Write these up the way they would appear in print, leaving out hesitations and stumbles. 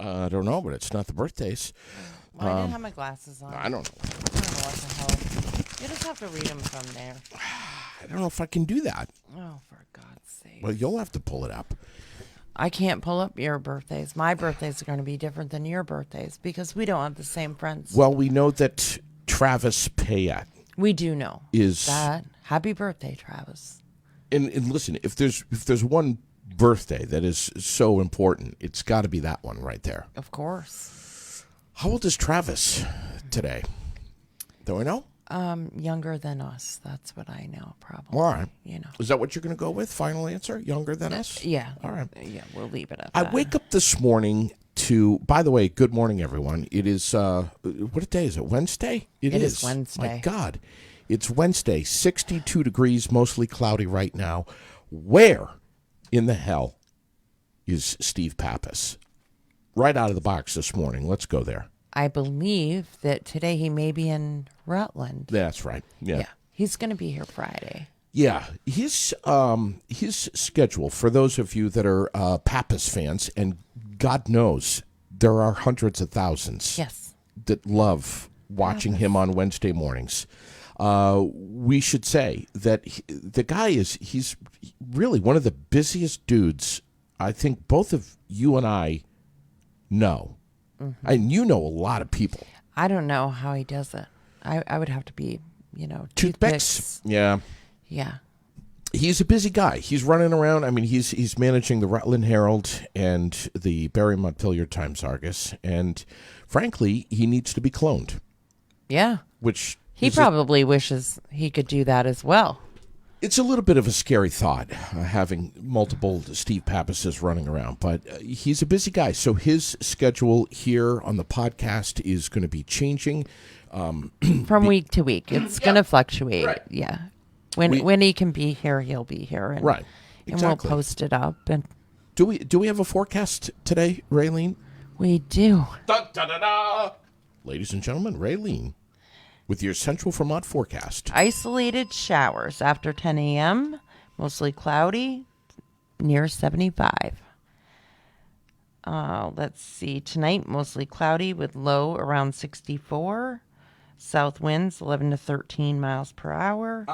I don't know, but it's not the birthdays. Well, I didn't have my glasses on. I don't know. I don't know what the hell. You just have to read them from there. I don't know if I can do that. Oh, for God's sake. Well, you'll have to pull it up. I can't pull up your birthdays. My birthdays are going to be different than your birthdays because we don't have the same friends. Well, we know that Travis Payette we do know is that. Happy birthday, Travis. And listen, if there's one birthday that is so important, it's got to be that one right there. Of course. How old is Travis today? Do I know? Younger than us. That's what I know, probably. All right. You know. Is that what you're going to go with? Final answer? Younger than us? Yeah. All right. Yeah, we'll leave it at I that. wake up this morning to, by the way, good morning, everyone. It is, what day is it? Wednesday? It is Wednesday. My God. It's Wednesday, 62 degrees, mostly cloudy right now. Where in the hell is Steve Pappas? Right out of the box this morning. Let's go there. I believe that today he may be in Rutland. That's right. Yeah. He's going to be here Friday. Yeah. His schedule, for those of you that are Pappas fans, and God knows there are hundreds of thousands that love watching him on Wednesday mornings. We should say that the guy he's really one of the busiest dudes I think both of you and I know. Mm-hmm. And you know a lot of people. I don't know how he does it. I would have to be, toothpicks. Yeah. Yeah. He's a busy guy. He's running around. I mean, he's managing the Rutland Herald and the Barry Montpelier Times-Argus. And frankly, he needs to be cloned. Yeah. Which he probably wishes he could do that as well. It's a little bit of a scary thought, having multiple Steve Pappases running around, but he's a busy guy. So his schedule here on the podcast is going to be changing. From week to week. It's going to fluctuate. Right. Yeah. When he can be here, he'll be here. And, right. Exactly. And we'll post it up. And do we have a forecast today, Raylene? We do. Da, da, da, da. Ladies and gentlemen, Raylene with your Central Vermont forecast. Isolated showers after 10 a.m., mostly cloudy, near 75. Let's see. Tonight, mostly cloudy with low around 64. South winds 11 to 13 miles per hour.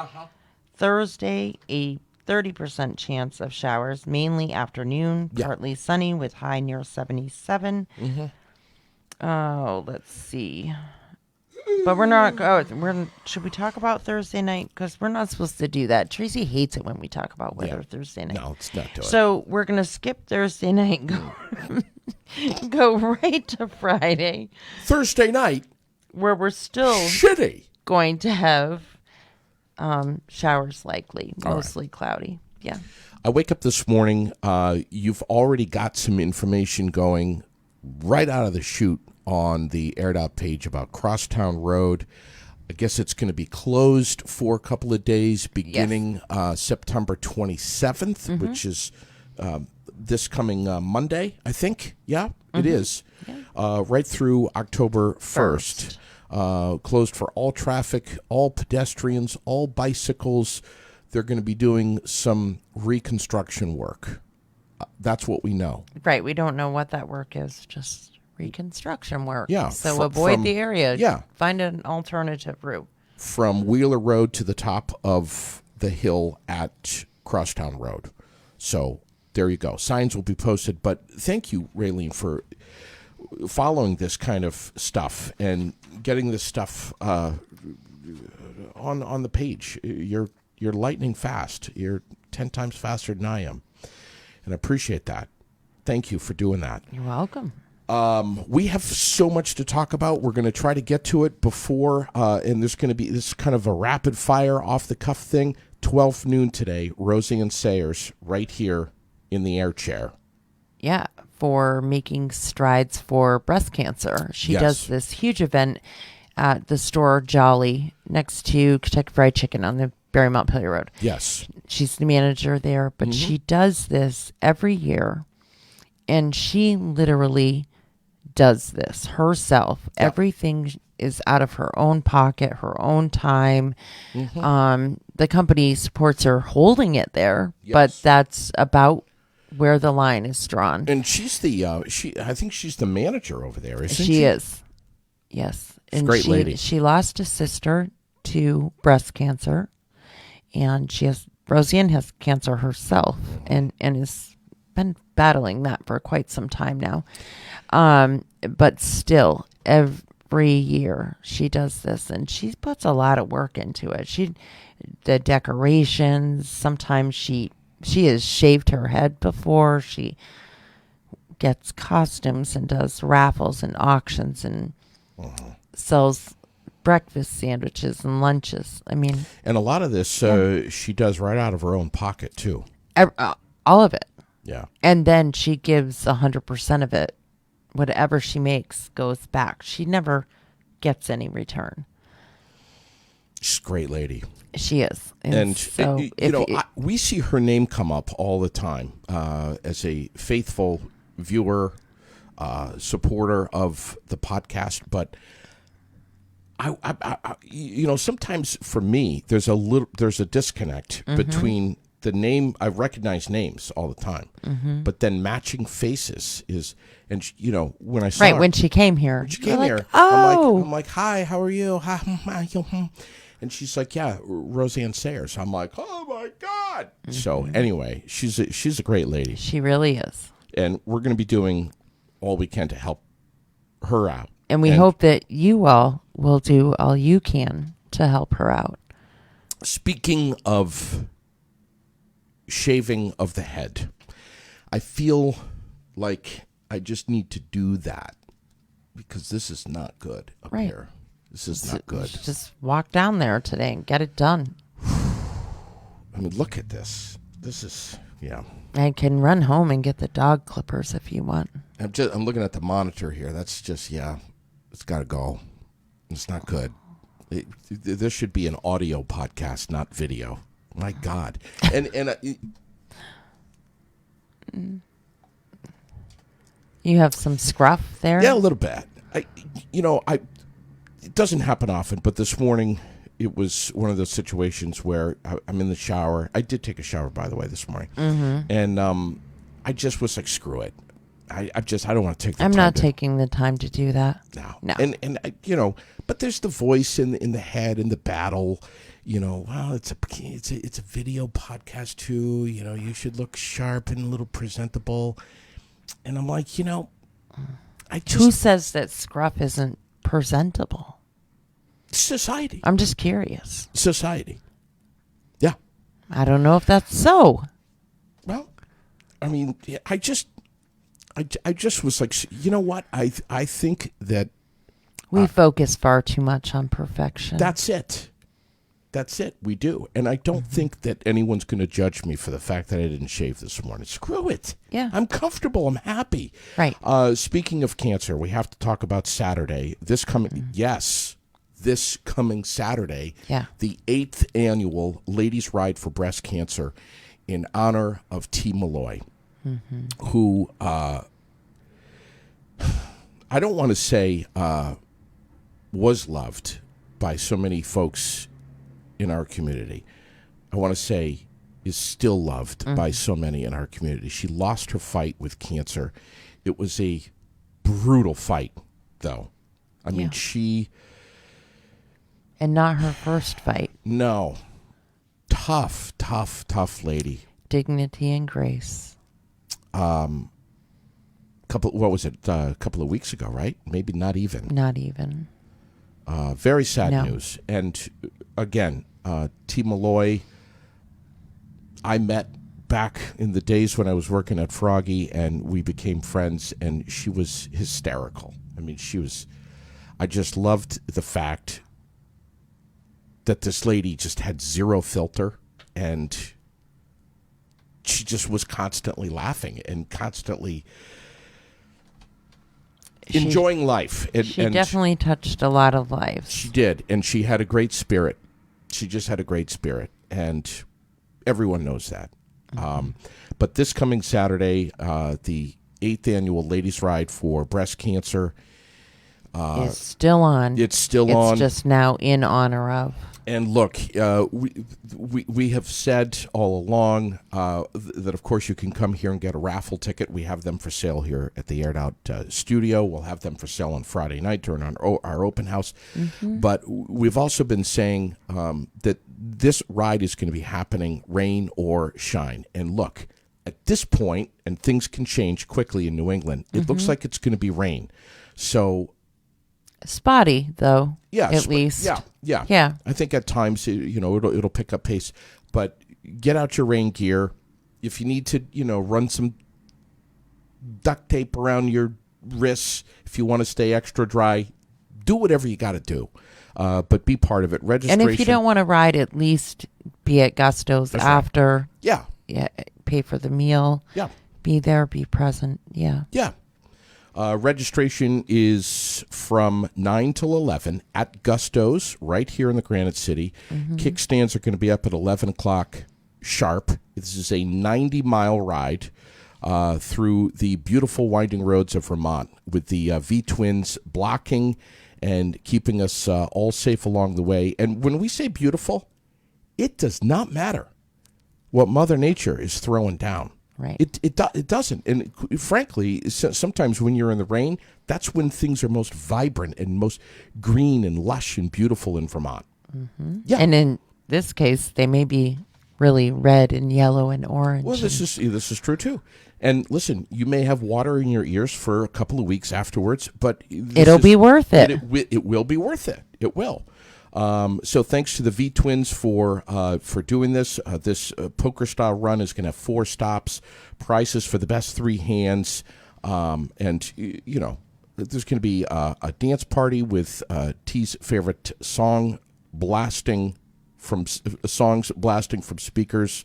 Thursday, a 30% chance of showers, mainly afternoon, partly sunny with high near 77. Oh, let's see. But we're not. Should we talk about Thursday night? Because we're not supposed to do that. Tracy hates it when we talk about weather Thursday night. No, it's not doing it. So we're gonna skip Thursday night. Go right to Friday. Thursday night, where we're still shitty going to have showers likely, mostly cloudy. Yeah. I wake up this morning. You've already got some information going right out of the chute on the AirDOT page about Crosstown Road. I guess it's going to be closed for a couple of days beginning September 27th, which is this coming Monday, I think. Yeah, it is. Yeah. Right through October 1st. Closed for all traffic, all pedestrians, all bicycles. They're going to be doing some reconstruction work. That's what we know. Right. We don't know what that work is. Just reconstruction work. Yeah. So avoid the area. Yeah. Find an alternative route. From Wheeler Road to the top of the hill at Crosstown Road. So there you go. Signs will be posted. But thank you, Raylene, for following this kind of stuff and getting this stuff on the page. You're lightning fast. You're 10 times faster than I am. And I appreciate that. Thank you for doing that. You're welcome. We have so much to talk about. We're going to try to get to it before, and there's going to be this kind of a rapid fire off the cuff thing. 12 noon today, Rosie and Sayers right here in the air chair. Yeah, for making strides for breast cancer. She does this huge event at the store Jolly next to Kentucky Fried Chicken on the Barry Montpelier Road. Yes. She's the manager there, but she does this every year, and she literally does this herself. Yep. Everything is out of her own pocket, her own time. The company supports her holding it there, but that's about where the line is drawn. And she's the I think she's the manager over there, isn't she? She is. Yes. She's a great lady. She lost a sister to breast cancer, and Roseanne has cancer herself, and has been battling that for quite some time now. But still, every year she does this, and she puts a lot of work into it. The decorations, sometimes she has shaved her head before. She gets costumes and does raffles and auctions and sells breakfast sandwiches and lunches. I mean, and a lot of this she does right out of her own pocket too. All of it. Yeah. And then she gives 100% of it. Whatever she makes goes back. She never gets any return. She's a great lady. She is. And so we see her name come up all the time as a faithful viewer, supporter of the podcast. But I sometimes for me, there's a disconnect between the name. I recognize names all the time, but then matching faces is, and when I saw her, when she came here, oh, I'm like, hi, how are you? And she's like, yeah, Roseanne Sayers. I'm like, oh my God. So anyway, she's a great lady. She really is. And we're going to be doing all we can to help her out. And we hope that you all will do all you can to help her out. Speaking of shaving of the head, I feel like I just need to do that because this is not good up here. This is not good. Just walk down there today and get it done. I mean, look at this. This is, yeah. I can run home and get the dog clippers if you want. I'm looking at the monitor here. That's just, it's got to go. It's not good. This should be an audio podcast, not video. My God. You have some scruff there? Yeah, a little bit. It doesn't happen often, but this morning it was one of those situations where I'm in the shower. I did take a shower, by the way, this morning. And I just was like, screw it. I don't want to take the time. I'm not taking the time to do that. No. And but there's the voice in the head and the battle. Well, it's a video podcast too. You should look sharp and a little presentable. And I'm like, who says that scruff isn't presentable? Society. I'm just curious. Society. Yeah. I don't know if that's so. Well, I mean, I just was like, you know what? I think that we focus far too much on perfection. That's it. We do. And I don't think that anyone's going to judge me for the fact that I didn't shave this morning. Screw it. Yeah. I'm comfortable. I'm happy. Right. Speaking of cancer, we have to talk about Saturday. This coming Saturday, the 8th annual Ladies Ride for Breast Cancer in honor of T. Malloy, who I don't want to say was loved by so many folks in our community. I want to say is still loved by so many in our community. She lost her fight with cancer. It was a brutal fight, though. I mean, she... And not her first fight. No. Tough lady. Dignity and grace. Couple of weeks ago, right? Maybe not even. Not even. Very sad news. And again, T. Malloy, I met back in the days when I was working at Froggy, and we became friends, and she was hysterical. I mean, I just loved the fact that this lady just had zero filter, and she just was constantly laughing and constantly enjoying life. She definitely touched a lot of lives. She did, and she had a great spirit. She just had a great spirit, and everyone knows that. But this coming Saturday, the 8th annual Ladies Ride for Breast Cancer, is still on. It's still on. It's just now in honor of. And look, we have said all along that, of course, you can come here and get a raffle ticket. We have them for sale here at the Aired Out studio. We'll have them for sale on Friday night during our open house. But we've also been saying that this ride is going to be happening rain or shine. And look, at this point, and things can change quickly in New England, it looks like it's going to be rain. So... spotty, though. Yeah, at least. Yeah. I think at times, it'll pick up pace. But get out your rain gear. If you need to, run some duct tape around your wrists, if you want to stay extra dry, do whatever you got to do. But be part of it. Registration. And if you don't want to ride, at least be at Gusto's after. Right. Yeah. Pay for the meal. Yeah. Be there. Be present. Yeah. Yeah. Registration is from 9 till 11 at Gusto's right here in the Granite City. Kickstands are going to be up at 11 o'clock sharp. This is a 90-mile ride through the beautiful winding roads of Vermont with the V-twins blocking and keeping us all safe along the way. And when we say beautiful, it does not matter what Mother Nature is throwing down. Right. It doesn't. And frankly, sometimes when you're in the rain, that's when things are most vibrant and most green and lush and beautiful in Vermont. Yeah. And in this case, they may be really red and yellow and orange. Well, this is true too. And listen, you may have water in your ears for a couple of weeks afterwards, but it'll be worth it. It will be worth it. It will. So thanks to the V-twins for doing this. This poker-style run is going to have 4 stops, prizes for the best 3 hands, and, there's going to be a dance party with T's favorite songs blasting from speakers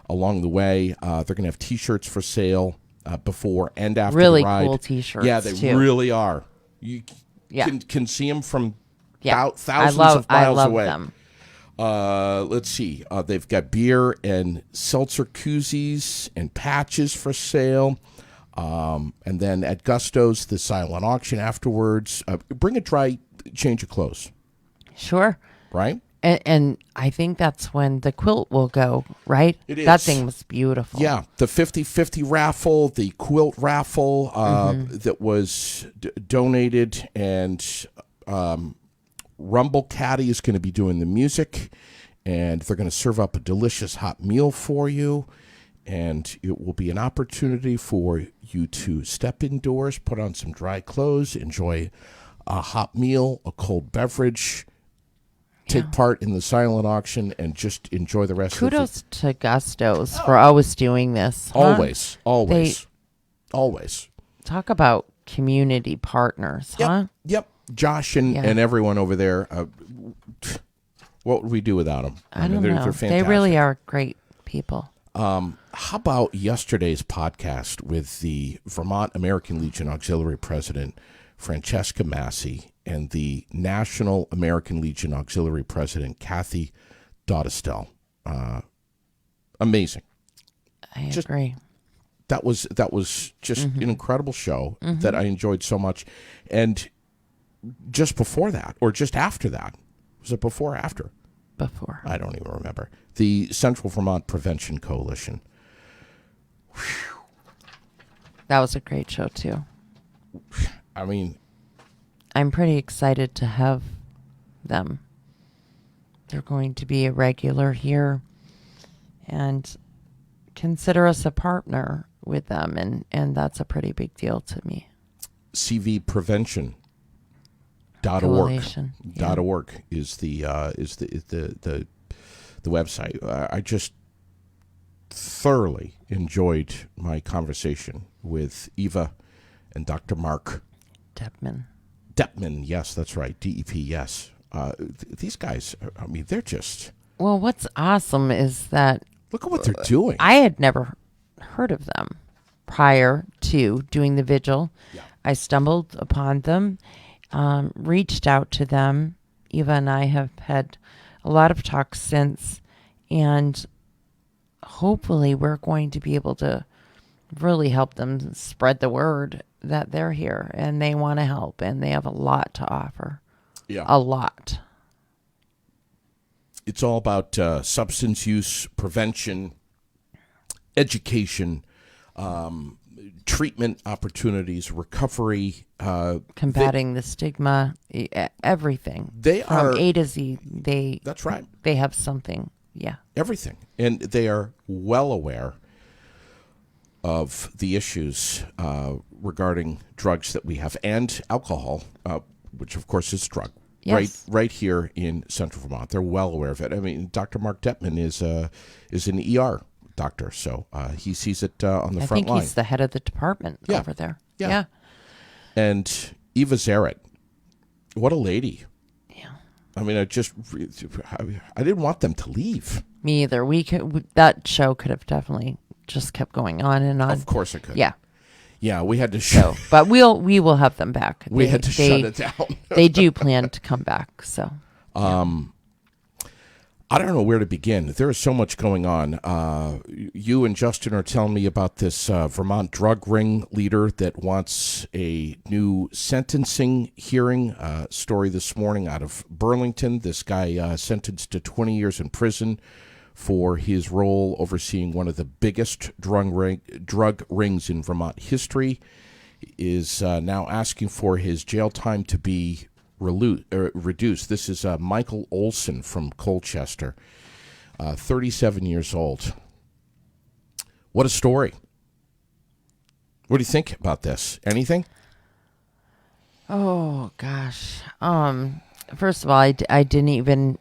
along the way. They're going to have T-shirts for sale before and after really the ride. Cool T-shirts. Yeah, they really are. You can see them from... thousands of miles away. Them. Let's see. They've got beer and seltzer koozies and patches for sale. And then at Gusto's, the silent auction afterwards. Bring a dry change of clothes. Sure. Right? And I think that's when the quilt will go, right? It is. That thing was beautiful. Yeah. The 50-50 raffle, the quilt raffle that was donated, and... Rumble Caddy is going to be doing the music, and they're going to serve up a delicious hot meal for you, and it will be an opportunity for you to step indoors, put on some dry clothes, enjoy a hot meal, a cold beverage, take part in the silent auction, and just enjoy the rest of it. Kudos to Gusto's for always doing this. Huh? Always. Talk about community partners, huh? Yep. Josh and everyone over there, what would we do without them? I don't know. They're fantastic. They really are great people. How about yesterday's podcast with the Vermont American Legion Auxiliary President, Francesca Massey, and the National American Legion Auxiliary President, Kathy Dodestel? Amazing. I agree. That was just an incredible show that I enjoyed so much. And just before that, or just after that, was it before or after? Before. I don't even remember. The Central Vermont Prevention Coalition. Whew. That was a great show, too. I mean... I'm pretty excited to have them. They're going to be a regular here, and consider us a partner with them, and that's a pretty big deal to me. CVprevention.org. .org is the website. I just thoroughly enjoyed my conversation with Eva and Dr. Mark Depman, yes, that's right. DEP, yes. These guys, I mean, they're just... Well, what's awesome is that... Look at what they're doing. I had never heard of them prior to doing the vigil. Yeah. I stumbled upon them, reached out to them. Eva and I have had a lot of talks since, and hopefully we're going to be able to really help them spread the word that they're here and they want to help and they have a lot to offer. Yeah. A lot. It's all about substance use prevention, education, treatment opportunities, recovery, Combating the stigma, everything. They From are A to Z. That's right. They have something. Yeah. Everything, and they are well aware of the issues regarding drugs that we have and alcohol, which of course is a drug. Yes. Right here in Central Vermont, they're well aware of it. I mean, Dr. Mark Detman is an ER doctor, so he sees it on the front line. I think he's the head of the department over there. Yeah. And Eva Zaret, what a lady. Yeah. I mean, I didn't want them to leave. Me either. That show could have definitely just kept going on and on. Of course it could. Yeah. Yeah, we had to show. But we will have them back. We had to shut it down. They do plan to come back. So, I don't know where to begin. There is so much going on. You and Justin are telling me about this Vermont drug ring leader that wants a new sentencing hearing. Story this morning out of Burlington. This guy sentenced to 20 years in prison for his role overseeing one of the biggest drug rings in Vermont history, is now asking for his jail time to be reduced. This is Michael Olson from Colchester, 37 years old. What a story. What do you think about this? Anything? oh gosh. First of all, I didn't even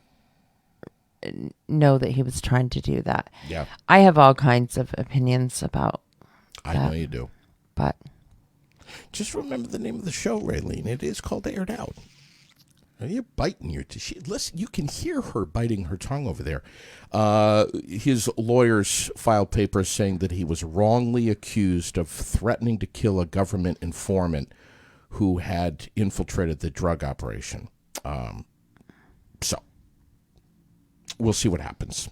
know that he was trying to do that. Yeah. I have all kinds of opinions about I know you do. but Just remember the name of the show, Raylene. It is called Aired Out. You're biting your listen, you can hear her biting her tongue over there. His lawyers filed papers saying that he was wrongly accused of threatening to kill a government informant who had infiltrated the drug operation. So, we'll see what happens.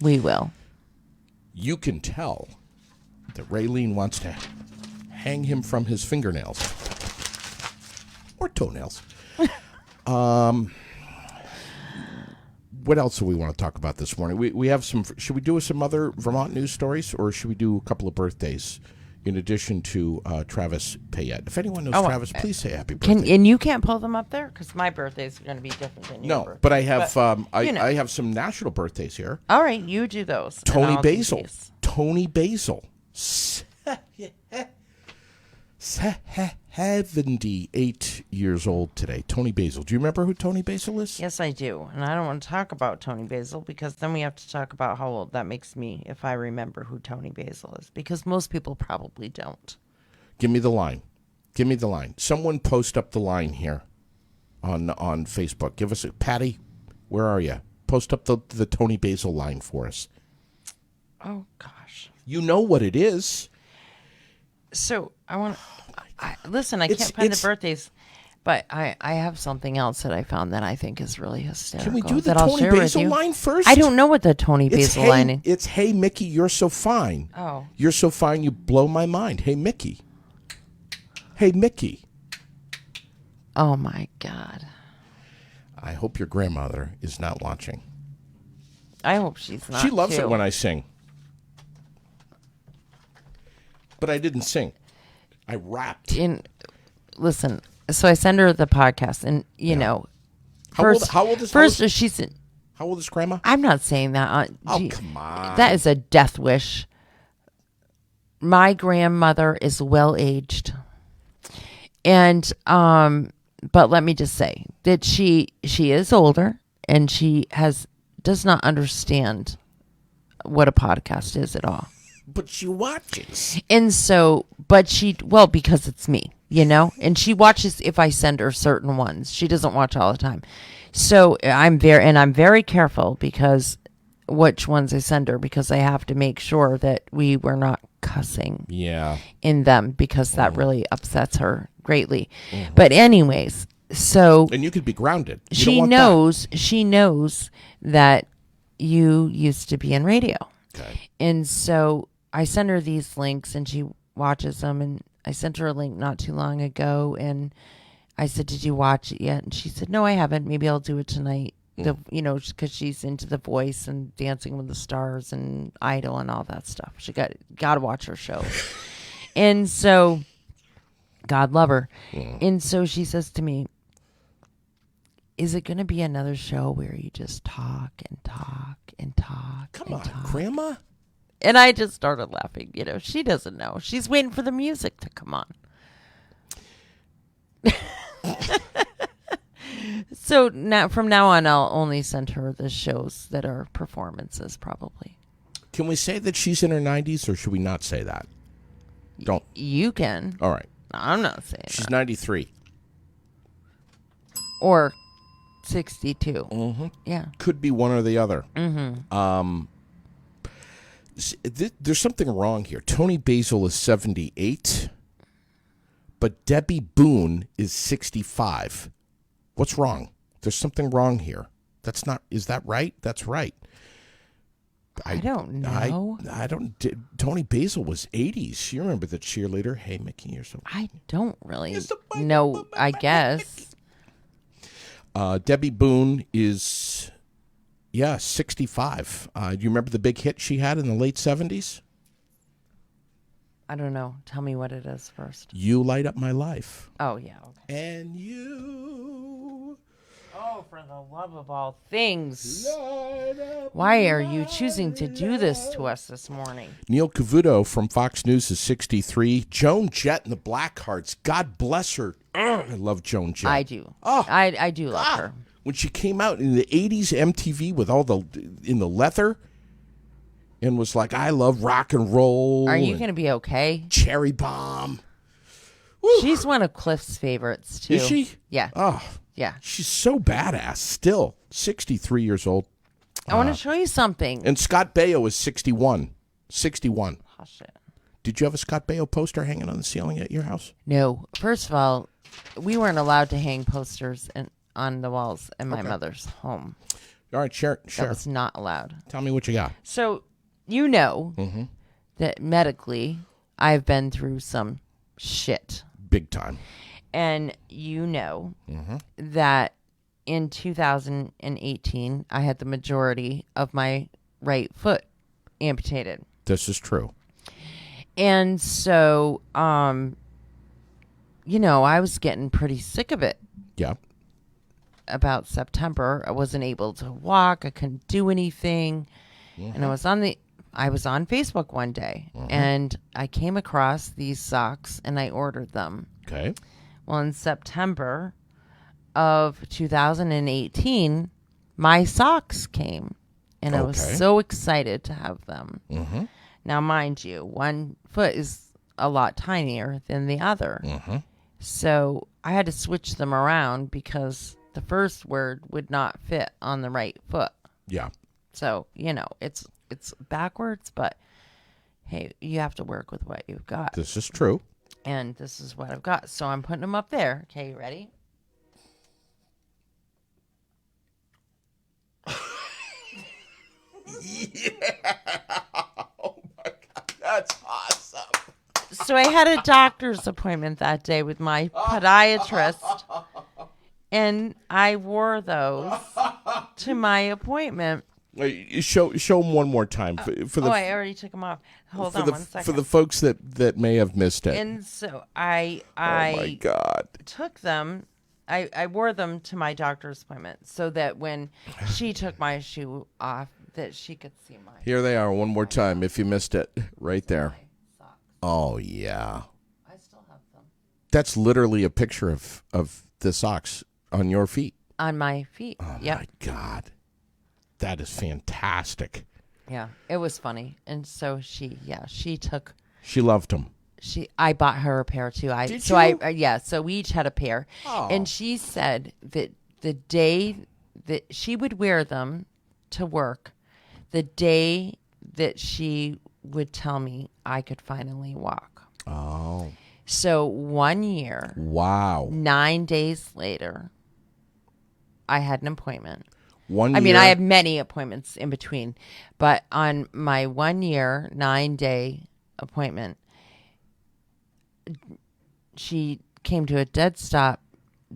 we will. You can tell that Raylene wants to hang him from his fingernails or toenails. What else do we want to talk about this morning? We have some. Should we do some other Vermont news stories, or should we do a couple of birthdays in addition to Travis Payette? If anyone knows Travis, please say happy birthday. And you can't pull them up there because my birthdays are going to be different than your birthday. But I have I have some national birthdays here. All right, you do those. Tony Basil. Tony Basil. 78 years old today. Tony Basil. Do you remember who Tony Basil is? Yes, I do. And I don't want to talk about Tony Basil because then we have to talk about how old that makes me if I remember who Tony Basil is, because most people probably don't. Give me the line. Give me the line. Someone post up the line here on Facebook. Give us a Patty. Where are you? Post up the Tony Basil line for us. Oh gosh. You know what it is. So I want to listen. I can't find the birthdays, but I have something else that I found that I think is really hysterical. Can we do the that I'll Tony share Basil with you. line first? I don't know what the Tony Basil line is. It's "Hey Mickey, you're so fine. Oh, You're so fine, you blow my mind. Hey Mickey. Hey Mickey." oh my God. I hope your grandmother is not watching. I hope she's not. She loves too. it when I sing. But I didn't sing. I rapped. Listen, so I send her the podcast, and you know, How old is Grandma? I'm not saying that. Oh, come on. That is a death wish. My grandmother is well aged, and but let me just say that she is older, and she does not understand what a podcast is at all. But she watches. And so, because it's me, you know, and she watches if I send her certain ones. She doesn't watch all the time. So I'm very careful because which ones I send her, because I have to make sure that we were not cussing in them, because that really upsets her greatly. Mm-hmm. But anyways, so. And you could be grounded. She knows that you used to be in radio. Okay. And so I send her these links and she watches them, and I sent her a link not too long ago, and I said, "Did you watch it yet?" And she said, "No, I haven't. Maybe I'll do it tonight." Because she's into The Voice and Dancing with the Stars and Idol and all that stuff. She got to watch her show, and so God love her. And so she says to me, "Is it going to be another show where you just talk and talk and talk? Come on, Grandma." And I just started laughing. She doesn't know. She's waiting for the music to come on. So now, from now on, I'll only send her the shows that are performances, probably. Can we say that she's in her 90s, or should we not say that? Don't. You can. All right. I'm not saying She's that. 93. Or 62. Mm-hmm. Yeah. Could be one or the other. Mm-hmm. There's something wrong here. Tony Basil is 78, but Debbie Boone is 65. What's wrong? There's something wrong here. That's not. Is that right? That's right. I don't know. I don't. Tony Basil was 80s. You remember the cheerleader? Hey, Mickey, you're so. I don't really know. I guess. Debbie Boone is, 65. Do you remember the big hit she had in the late 70s? I don't know. Tell me what it is first. You Light Up My Life. Oh, yeah. Okay. And you. Oh, for the love of all things. Light up Why are you choosing to do this to us this morning? Neil Cavuto from Fox News is 63. Joan Jett and the Blackhearts. God bless her. I love Joan Jett. I do. Oh, I do love her. When she came out in the 80s MTV with all in the leather and was like, I love rock and roll. Are you going to be okay? Cherry Bomb. Woo. She's one of Cliff's favorites, too. Is she? Yeah. Oh, yeah. She's so badass still. 63 years old. I want to show you something. And Scott Baio is 61. 61. Oh, shit. Did you have a Scott Baio poster hanging on the ceiling at your house? No. First of all, we weren't allowed to hang posters on the walls in my mother's home. All right, share. That was not allowed. Tell me what you got. So, that medically, I've been through some shit. Big time. And that in 2018, I had the majority of my right foot amputated. This is true. And so, I was getting pretty sick of it. Yeah. About September, I wasn't able to walk. I couldn't do anything. And I was on Facebook one day, and I came across these socks, and I ordered them. Okay. Well, in September of 2018, my socks came, and I was so excited to have them. Mm-hmm. Now, mind you, one foot is a lot tinier than the other. Mm-hmm. So I had to switch them around because the first word would not fit on the right foot. Yeah. So, it's backwards, but hey, you have to work with what you've got. This is true. And this is what I've got. So I'm putting them up there. Okay, you ready? Yeah. Oh my God. That's awesome. So I had a doctor's appointment that day with my podiatrist. And I wore those to my appointment. Show them one more time. I already took them off. Hold on 1 second. For the folks that may have missed it. And so I oh my God. took them. I wore them to my doctor's appointment so that when she took my shoe off, that she could see mine. Here they are one more time if you missed it. Right there. Oh, yeah. I still have them. That's literally a picture of the socks on your feet. On my feet. Oh, my God. That is fantastic. Yeah, it was funny. And so she took. She loved them. I bought her a pair too. Did you? So we each had a pair. Oh. And she said that the day that she would wear them to work, the day that she would tell me I could finally walk. Oh. So 1 year. Wow. 9 days later, I had an appointment. 1 year. I mean, I have many appointments in between, but on my 1 year, 9 day appointment, she came to a dead stop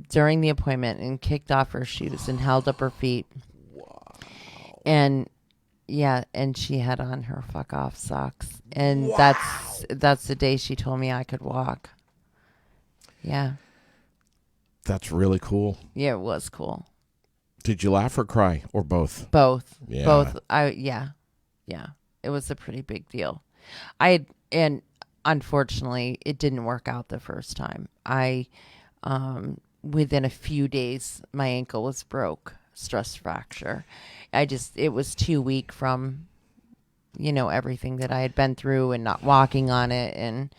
during the appointment and kicked off her shoes and held up her feet. Wow. And yeah, and she had on her fuck off socks. And Wow. that's the day she told me I could walk. Yeah. That's really cool. Yeah, it was cool. Did you laugh or cry or both? Both. Yeah. Both. Yeah. It was a pretty big deal. And unfortunately it didn't work out the first time. Within a few days my ankle was broke, stress fracture. It was too weak from, everything that I had been through and not walking on it. And,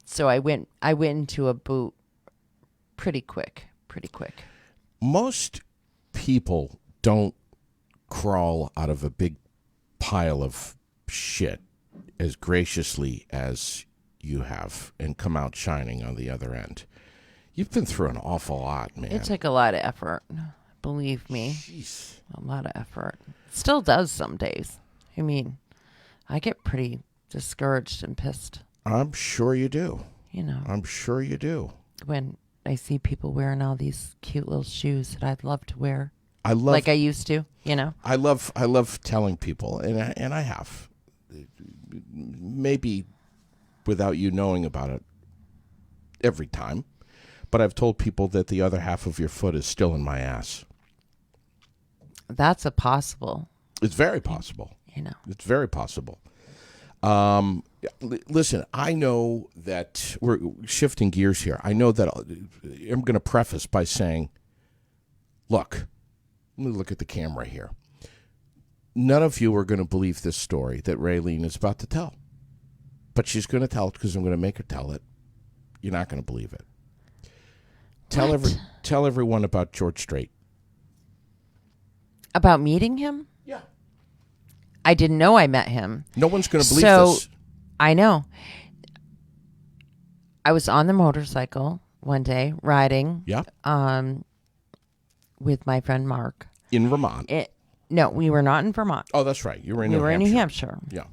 so I went into a boot pretty quick. Most people don't crawl out of a big pile of shit as graciously as you have and come out shining on the other end. You've been through an awful lot, man. It took a lot of effort, believe me. Jeez. A lot of effort. Still does some days. I mean, I get pretty discouraged and pissed. I'm sure you do. I'm sure you do. When I see people wearing all these cute little shoes that I'd love to wear. Like I used to, I love telling people, and I have, maybe without you knowing about it every time, but I've told people that the other half of your foot is still in my ass. That's a possible. It's very possible. It's very possible. Listen, I know that we're shifting gears here. I know that I'm going to preface by saying, look, let me look at the camera here. None of you are going to believe this story that Raylene is about to tell. But she's going to tell it because I'm going to make her tell it. You're not going to believe it. Tell everyone about George Strait. About meeting him? Yeah. I didn't know I met him. No one's going to believe this. I know. I was on the motorcycle one day riding. Yeah. With my friend Mark. In Vermont. No, we were not in Vermont. Oh, that's right. You were in New Hampshire. in New Hampshire. Yeah.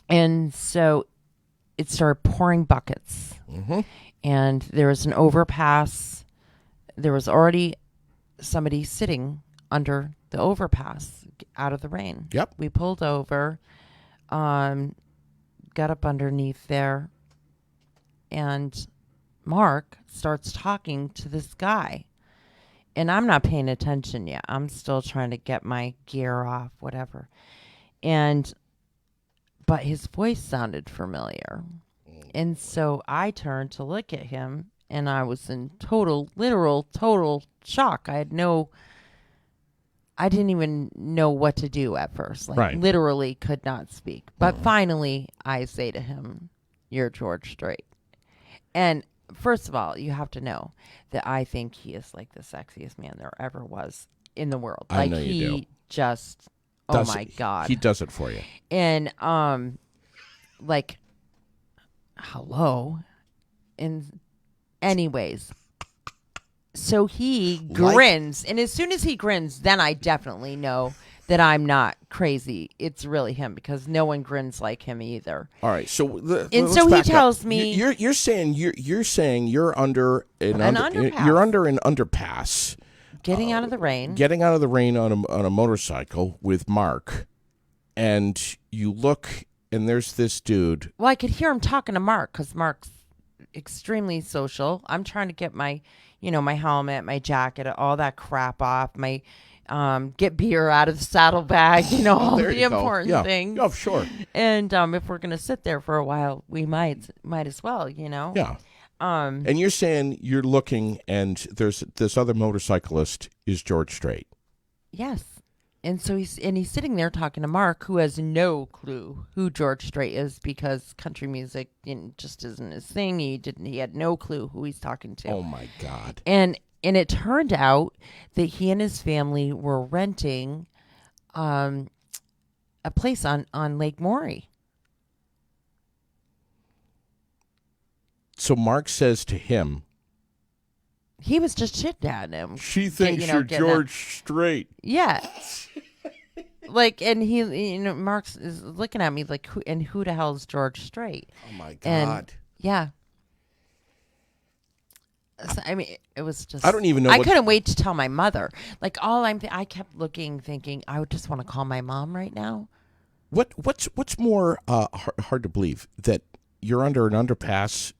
And so it started pouring buckets. Mm-hmm. And there was an overpass. There was already somebody sitting under the overpass out of the rain. Yep. We pulled over, got up underneath there, and Mark starts talking to this guy. And I'm not paying attention yet. I'm still trying to get my gear off, whatever. But his voice sounded familiar. And so I turned to look at him, and I was in total shock. I didn't even know what to do at first. Right. Literally could not speak. But finally, I say to him, "You're George Strait." And first of all, you have to know that I think he is like the sexiest man there ever was in the world. I know you do. Just, my God. He does it for you. And, hello. And anyways, so he grins. And as soon as he grins, then I definitely know that I'm not crazy. It's really him, because no one grins like him either. All right, so and so he tells me you're saying you're under an underpass. You're under an underpass, getting out of the rain. Getting out of the rain on a motorcycle with Mark, and you look, and there's this dude. Well, I could hear him talking to Mark, because Mark's extremely social. I'm trying to get my, my helmet, my jacket, all that crap off, my get beer out of the saddlebag, all the important things. Oh, sure. And if we're gonna sit there for a while, we might as well, Yeah. And you're saying you're looking, and there's this other motorcyclist is George Strait. Yes. And so he's sitting there talking to Mark, who has no clue who George Strait is, because country music just isn't his thing. He had no clue who he's talking to. Oh my God. And it turned out that he and his family were renting a place on Lake Maury. So Mark says to him, he was just chit-chatting him. She thinks you're George Strait. Yeah. And he, Mark is looking at me like, who the hell is George Strait? Oh my God. And, yeah. So, I mean, it was just. I don't even know I what- couldn't wait to tell my mother. Like I kept looking, thinking, I would just want to call my mom right now. What's more hard to believe, that you're under an underpass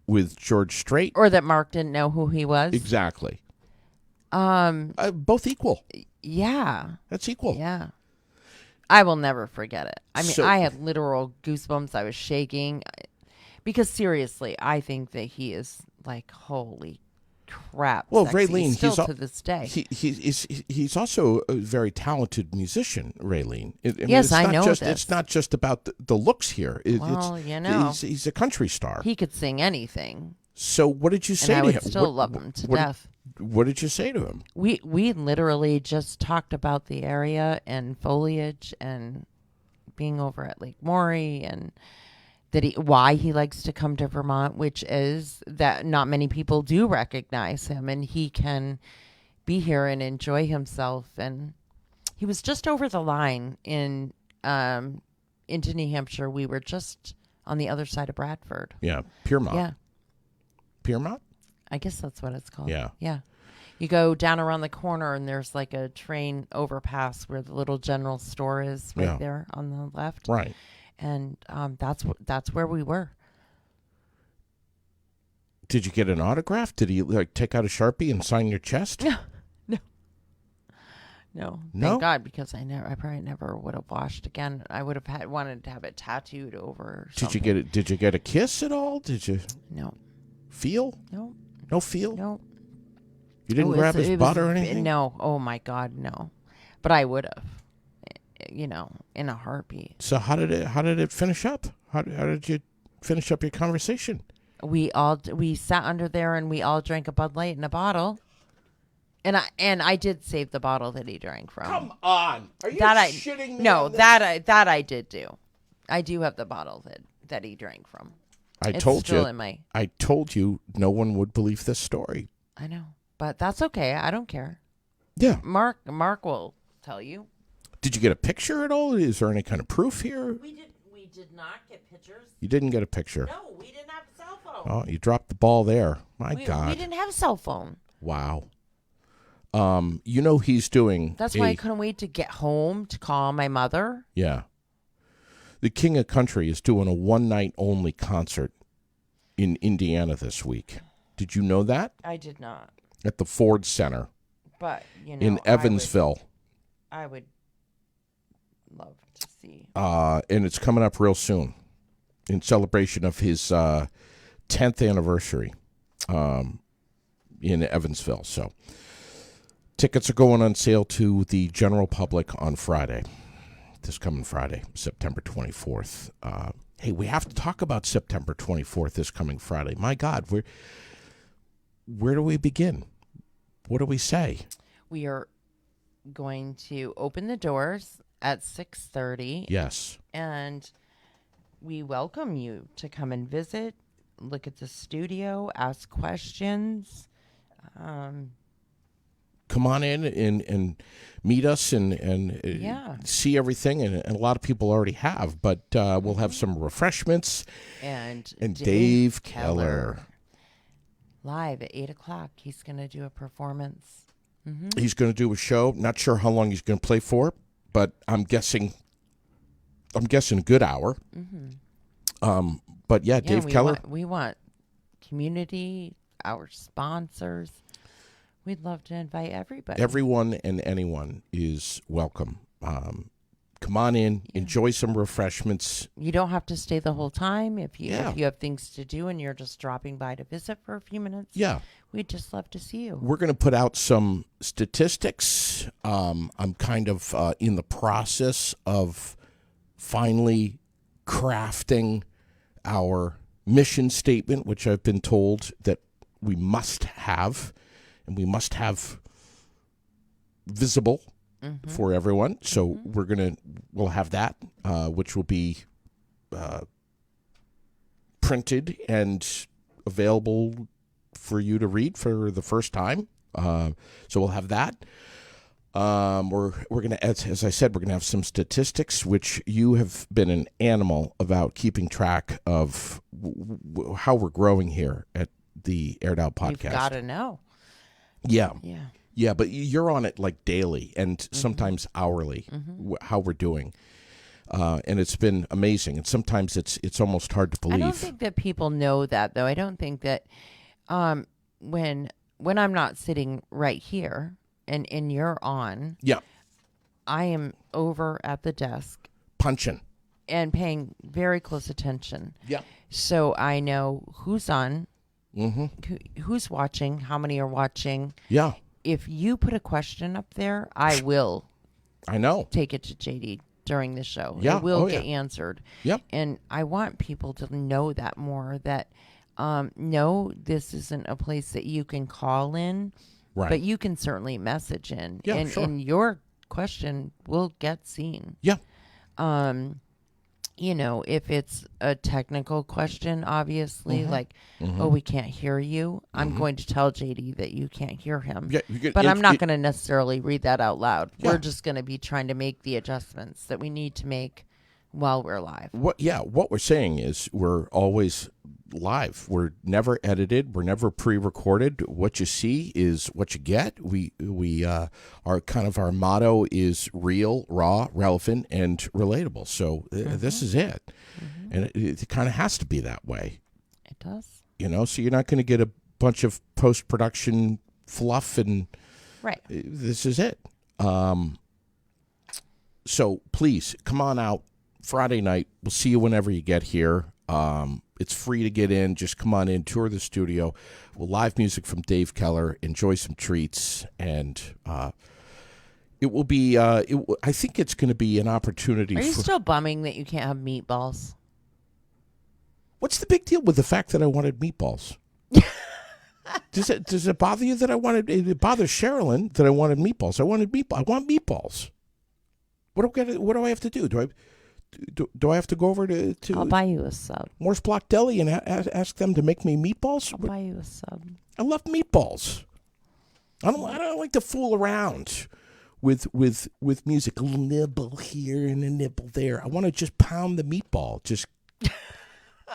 with George Strait? Or that Mark didn't know who he was. Exactly. Both equal. Yeah. That's equal. Yeah. I will never forget it. I mean, So- I had literal goosebumps. I was shaking. Because seriously, I think that he is like, holy crap. Well, sexy, Raylene, still he's to this day. he's also a very talented musician, Raylene. Yes, it's I not know just, this. It's not just about the looks here. Well, you know. He's a country star. He could sing anything. So what did you say And I to would him? still love him to death. What did you say to him? We literally just talked about the area and foliage and being over at Lake Maury and why he likes to come to Vermont, which is that not many people do recognize him, and he can be here and enjoy himself. And he was just over the line into New Hampshire. We were just on the other side of Bradford. Yeah, Piermont. Yeah, Piermont? I guess that's what it's called. Yeah. Yeah. You go down around the corner and there's like a train overpass where the little general store is right there on the left. Right. And that's where we were. Did you get an autograph? Did he take out a Sharpie and sign your chest? No. No? Thank God, because I probably never would have washed again. I would have wanted to have it tattooed over. Something. Did you get a kiss at all? Did you No. feel? No. No feel? No. You didn't grab his butt or anything? No. Oh my God, no. But I would have. In a heartbeat. So how did it finish up? How did you finish up your conversation? We sat under there and we all drank a Bud Light in a bottle. And I did save the bottle that he drank from. Come on. Are you shitting me? No, on this? that I did do. I do have the bottle that he drank from. It's still in my. I told you no one would believe this story. I know, but that's okay. I don't care. Yeah. Mark will tell you. Did you get a picture at all? Is there any kind of proof here? We did not get pictures. You didn't get a picture. No, we didn't have a cell phone. Oh, you dropped the ball there. My God. We didn't have a cell phone. Wow. He's doing. That's why I couldn't wait to get home to call my mother. Yeah. The King of Country is doing a one-night only concert in Indiana this week. Did you know that? I did not. At the Ford Center. But, in Evansville. I would love to see. And it's coming up real soon in celebration of his 10th anniversary in Evansville. So tickets are going on sale to the general public on Friday. This coming Friday, September 24th. Hey, we have to talk about September 24th this coming Friday. My God, where do we begin? What do we say? We are going to open the doors at 6:30. Yes. And we welcome you to come and visit, look at the studio, ask questions. Come on in and meet us and see everything. And a lot of people already have, but we'll have some refreshments. And Dave Keller. Live at 8 o'clock. He's going to do a performance. Mm-hmm. He's going to do a show. Not sure how long he's going to play for, but I'm guessing a good hour. Mm-hmm. But yeah, Dave Keller. We want community, our sponsors. We'd love to invite everybody. Everyone and anyone is welcome. Come on in, enjoy some refreshments. You don't have to stay the whole time. If you have things to do and you're just dropping by to visit for a few minutes, we'd just love to see you. We're going to put out some statistics. I'm kind of in the process of finally crafting our mission statement, which I've been told that we must have, and we must have visible for everyone. So we'll have that, which will be printed and available for you to read for the first time. So we'll have that. We're gonna, as I said, we're gonna have some statistics, which you have been an animal about keeping track of how we're growing here at the Aired Out podcast. You've got to know. Yeah. Yeah. Yeah, but you're on it like daily and sometimes hourly, how we're doing. And it's been amazing. And sometimes it's almost hard to believe. I don't think that people know that, though. I don't think that when I'm not sitting right here and you're on, Yeah. I am over at the desk Punching. and paying very close attention. Yeah. So I know who's on, who's watching, how many are watching. Yeah. If you put a question up there, I will I know. take it to JD during the show. Yeah. It will Oh, get yeah. answered. Yep. And I want people to know that more, that no, this isn't a place that you can call in, Right. but you can certainly message in. Yeah, and, sure. and your question will get seen. Yeah. You know, if it's a technical question, obviously, like, oh, we can't hear you, I'm going to tell JD that you can't hear him. Yeah, you get- but I'm not it- going to necessarily read that out loud. Yeah. We're just going to be trying to make the adjustments that we need to make while we're live. What we're saying is we're always live. We're never edited. We're never pre-recorded. What you see is what you get. We our motto is real, raw, relevant, and relatable. So this is it, and it kind of has to be that way. It does. You know, so you're not going to get a bunch of post-production fluff, and Right. this is it. So please come on out Friday night. We'll see you whenever you get here. It's free to get in. Just come on in, tour the studio. We'll live music from Dave Keller. Enjoy some treats, and it will be. I think it's going to be an opportunity. Are you still bumming that you can't have meatballs? What's the big deal with the fact that I wanted meatballs? Does it bother you that I wanted? It bothers Sherilyn that I wanted meatballs. I want meatballs. What do I have to do? Do I have to go over to I'll buy you a sub. Morse Block Deli and ask them to make me meatballs? I'll buy you a sub. I love meatballs. I don't like to fool around with music. A little nibble here and a nibble there. I want to just pound the meatball. Just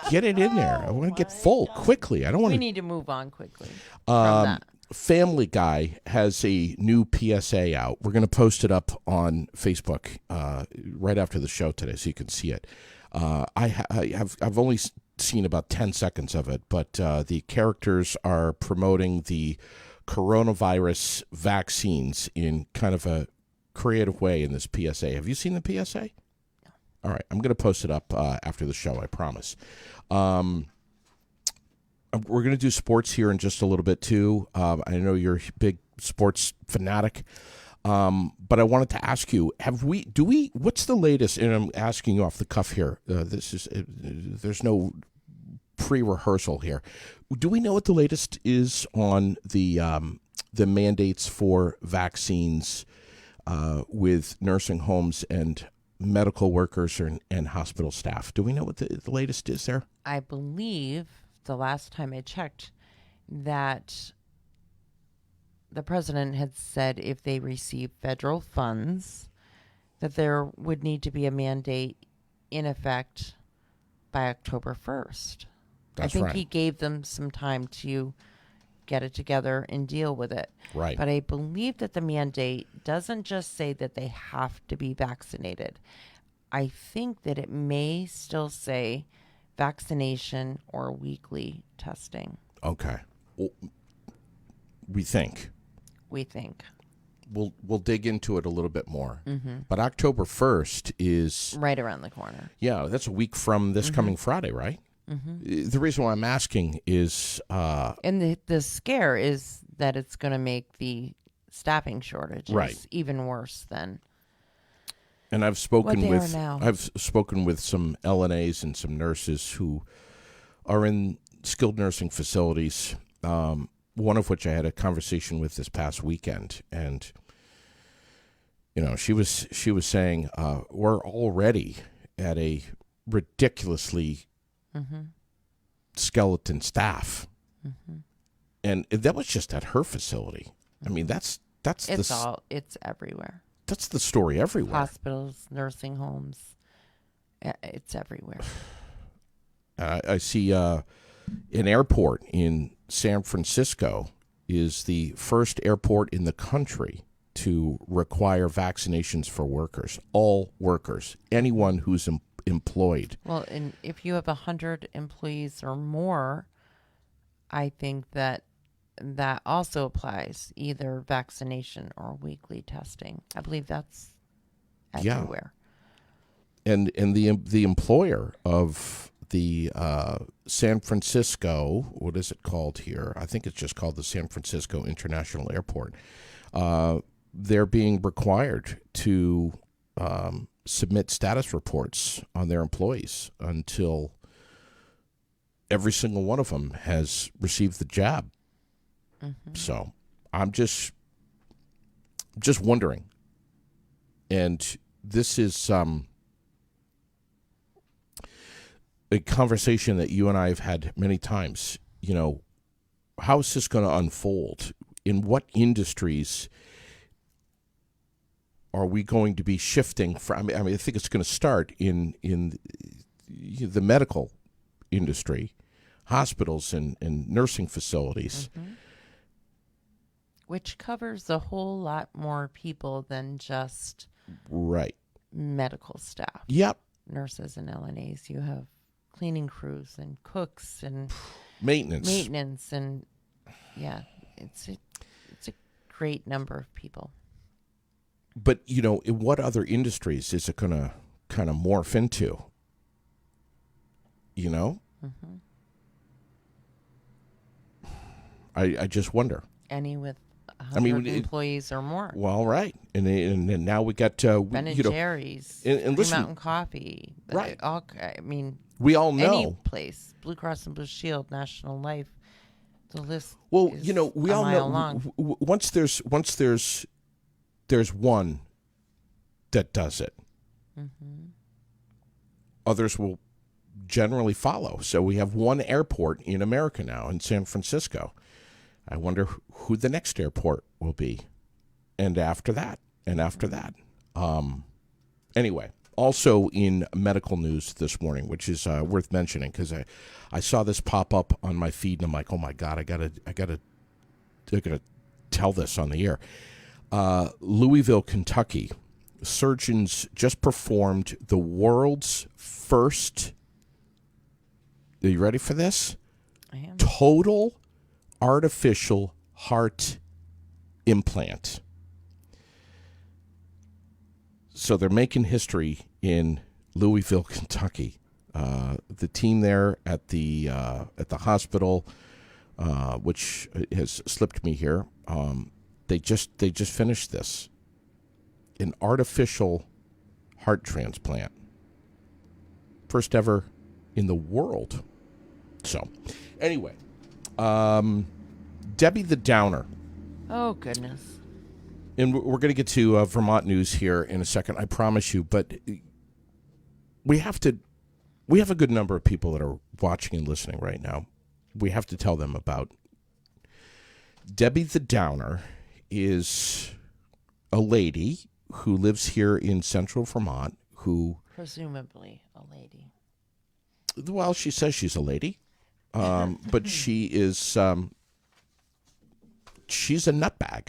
get it in there. I want to get full quickly. I don't want We to. need to move on quickly from that. Family Guy has a new PSA out. We're going to post it up on Facebook right after the show today, so you can see it. I've only seen about 10 seconds of it, but the characters are promoting the coronavirus vaccines in kind of a creative way in this PSA. Have you seen the PSA? No. All right, I'm going to post it up after the show, I promise. We're going to do sports here in just a little bit, too. I know you're a big sports fanatic, but I wanted to ask you, what's the latest, and I'm asking you off the cuff here, there's no pre-rehearsal here. Do we know what the latest is on the mandates for vaccines with nursing homes and medical workers and hospital staff? Do we know what the latest is there? I believe the last time I checked that the president had said if they receive federal funds that there would need to be a mandate in effect by October 1st. That's I think right. he gave them some time to get it together and deal with it. Right. But I believe that the mandate doesn't just say that they have to be vaccinated. I think that it may still say vaccination or weekly testing. Okay. Well, we think. We'll dig into it a little bit more. But October 1st is... Right around the corner. Yeah, that's a week from this coming Friday, right? The reason why I'm asking is... And the scare is that it's going to make the staffing shortages Right. even worse than and I've spoken what they with are now. I've spoken with some LNAs and some nurses who are in skilled nursing facilities, one of which I had a conversation with this past weekend, and she was saying we're already at a ridiculously skeleton staff, and that was just at her facility. I mean, it's everywhere. That's the story everywhere. Hospitals, nursing homes, it's everywhere. I see an airport in San Francisco is the first airport in the country to require vaccinations for workers, all workers, anyone who's employed. Well, and if you have 100 employees or more, I think that also applies, either vaccination or weekly testing. I believe that's everywhere. And the employer of the San Francisco, what is it called here? I think it's just called the San Francisco International Airport. They're being required to submit status reports on their employees until every single one of them has received the jab. Mm-hmm. So I'm just wondering. And this is a conversation that you and I have had many times. You know, how is this going to unfold? In what industries are we going to be shifting from? I mean, I think it's going to start in the medical industry, hospitals and nursing facilities. Mm-hmm. Which covers a whole lot more people than just medical staff. Yep. Nurses and LNAs. You have cleaning crews and cooks and maintenance and it's a great number of people. But you know, in what other industries is it going to kind of morph into? You know, I just wonder. Any with 100 employees or more. Well, right, and now we got Ben and Jerry's, and Green Mountain Coffee, right? We all know any place, Blue Cross and Blue Shield, National Life. The list. Well, is you know, we all know long. Once there's one that does it, others will generally follow. So we have one airport in America now, in San Francisco. I wonder who the next airport will be, and after that. Anyway, also in medical news this morning, which is worth mentioning because I saw this pop up on my feed, and I'm like, oh my God, I gotta tell this on the air. Louisville, Kentucky, surgeons just performed the world's first. Are you ready for this? I am. Total artificial heart implant. So they're making history in Louisville, Kentucky. The team there at the hospital, which has slipped me here, they just finished this. An artificial heart transplant, first ever in the world. So, anyway. Debbie the Downer. Oh, goodness. And we're going to get to Vermont news here in a second, I promise you. But we have a good number of people that are watching and listening right now. We have to tell them about Debbie the Downer. Is a lady who lives here in central Vermont who... Presumably a lady. Well, she says she's a lady. But she is, she's a nutbag.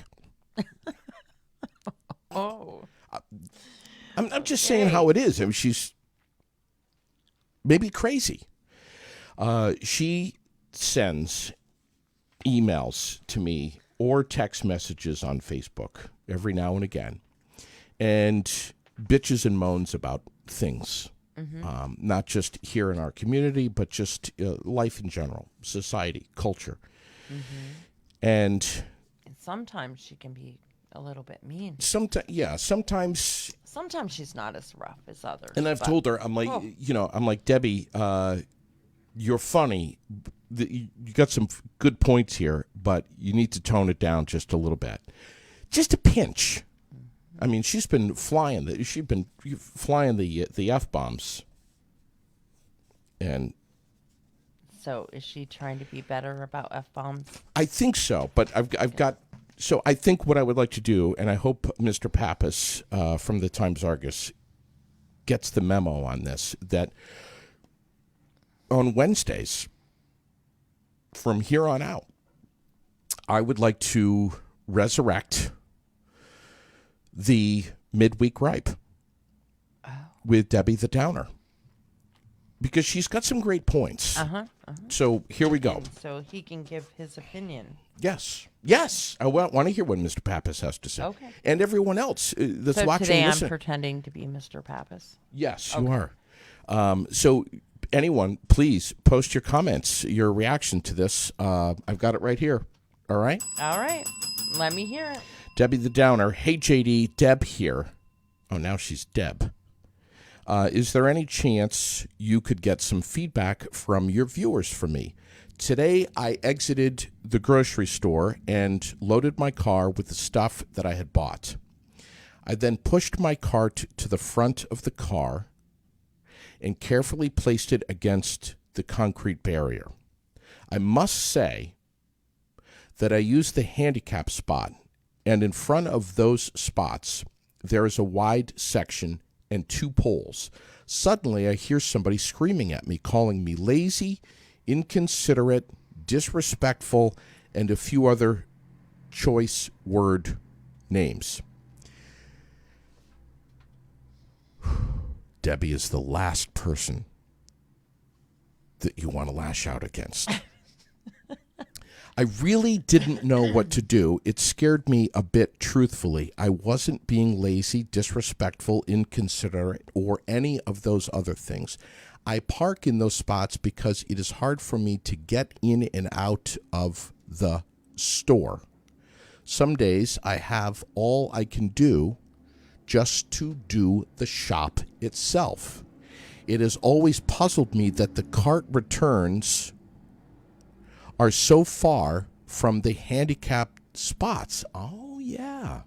Oh. I'm just saying how it is. I mean, she's maybe crazy. She sends emails to me or text messages on Facebook every now and again and bitches and moans about things. Not just here in our community, but just life in general, society, culture. And sometimes she can be a little bit mean. Sometimes. Sometimes she's not as rough as others. And I've told her, I'm like, Debbie, you're funny. You got some good points here, but you need to tone it down just a little bit. Just a pinch. I mean, she's been flying the F-bombs. And so is she trying to be better about F-bombs? I think so, but I've got... So I think what I would like to do, and I hope Mr. Pappas from the Times-Argus gets the memo on this, that on Wednesdays, from here on out, I would like to resurrect the midweek ripe with Debbie the Downer, because she's got some great points. So here we go. And so he can give his opinion. Yes. I want to hear what Mr. Pappas has to say. Okay. And everyone else that's So watching. today listen. I'm pretending to be Mr. Pappas. Yes, you are. So anyone, please post your comments, your reaction to this. I've got it right here. All right? All right. Let me hear it. Debbie the Downer. Hey, JD. Deb here. Oh, now she's Deb. Is there any chance you could get some feedback from your viewers for me? Today, I exited the grocery store and loaded my car with the stuff that I had bought. I then pushed my cart to the front of the car and carefully placed it against the concrete barrier. I must say that I used the handicap spot, and in front of those spots, there is a wide section and 2 poles. Suddenly, I hear somebody screaming at me, calling me lazy, inconsiderate, disrespectful, and a few other choice word names. Debbie is the last person that you want to lash out against. I really didn't know what to do. It scared me a bit, truthfully. I wasn't being lazy, disrespectful, inconsiderate, or any of those other things. I park in those spots because it is hard for me to get in and out of the store. Some days I have all I can do just to do the shop itself. It has always puzzled me that the cart returns are so far from the handicapped spots. Oh, yeah.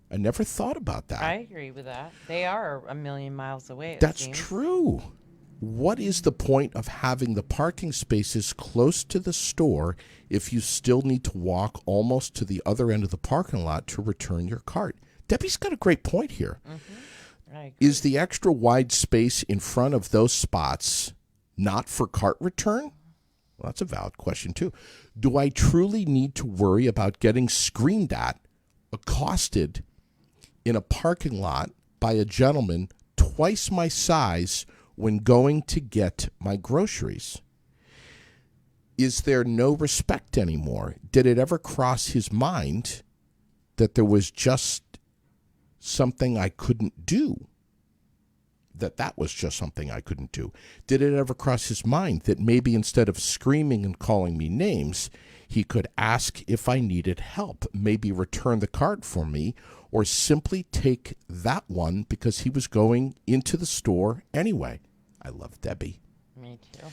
I never thought about that. I agree with that. They are a million miles away. That's true. What is the point of having the parking spaces close to the store if you still need to walk almost to the other end of the parking lot to return your cart? Debbie's got a great point here. Is the extra wide space in front of those spots not for cart return? Well, that's a valid question, too. Do I truly need to worry about getting screamed at, accosted in a parking lot by a gentleman twice my size when going to get my groceries? Is there no respect anymore? Did it ever cross his mind that there was just something I couldn't do? That was just something I couldn't do. Did it ever cross his mind that maybe instead of screaming and calling me names, he could ask if I needed help, maybe return the cart for me, or simply take that one because he was going into the store anyway? I love Debbie. Me too.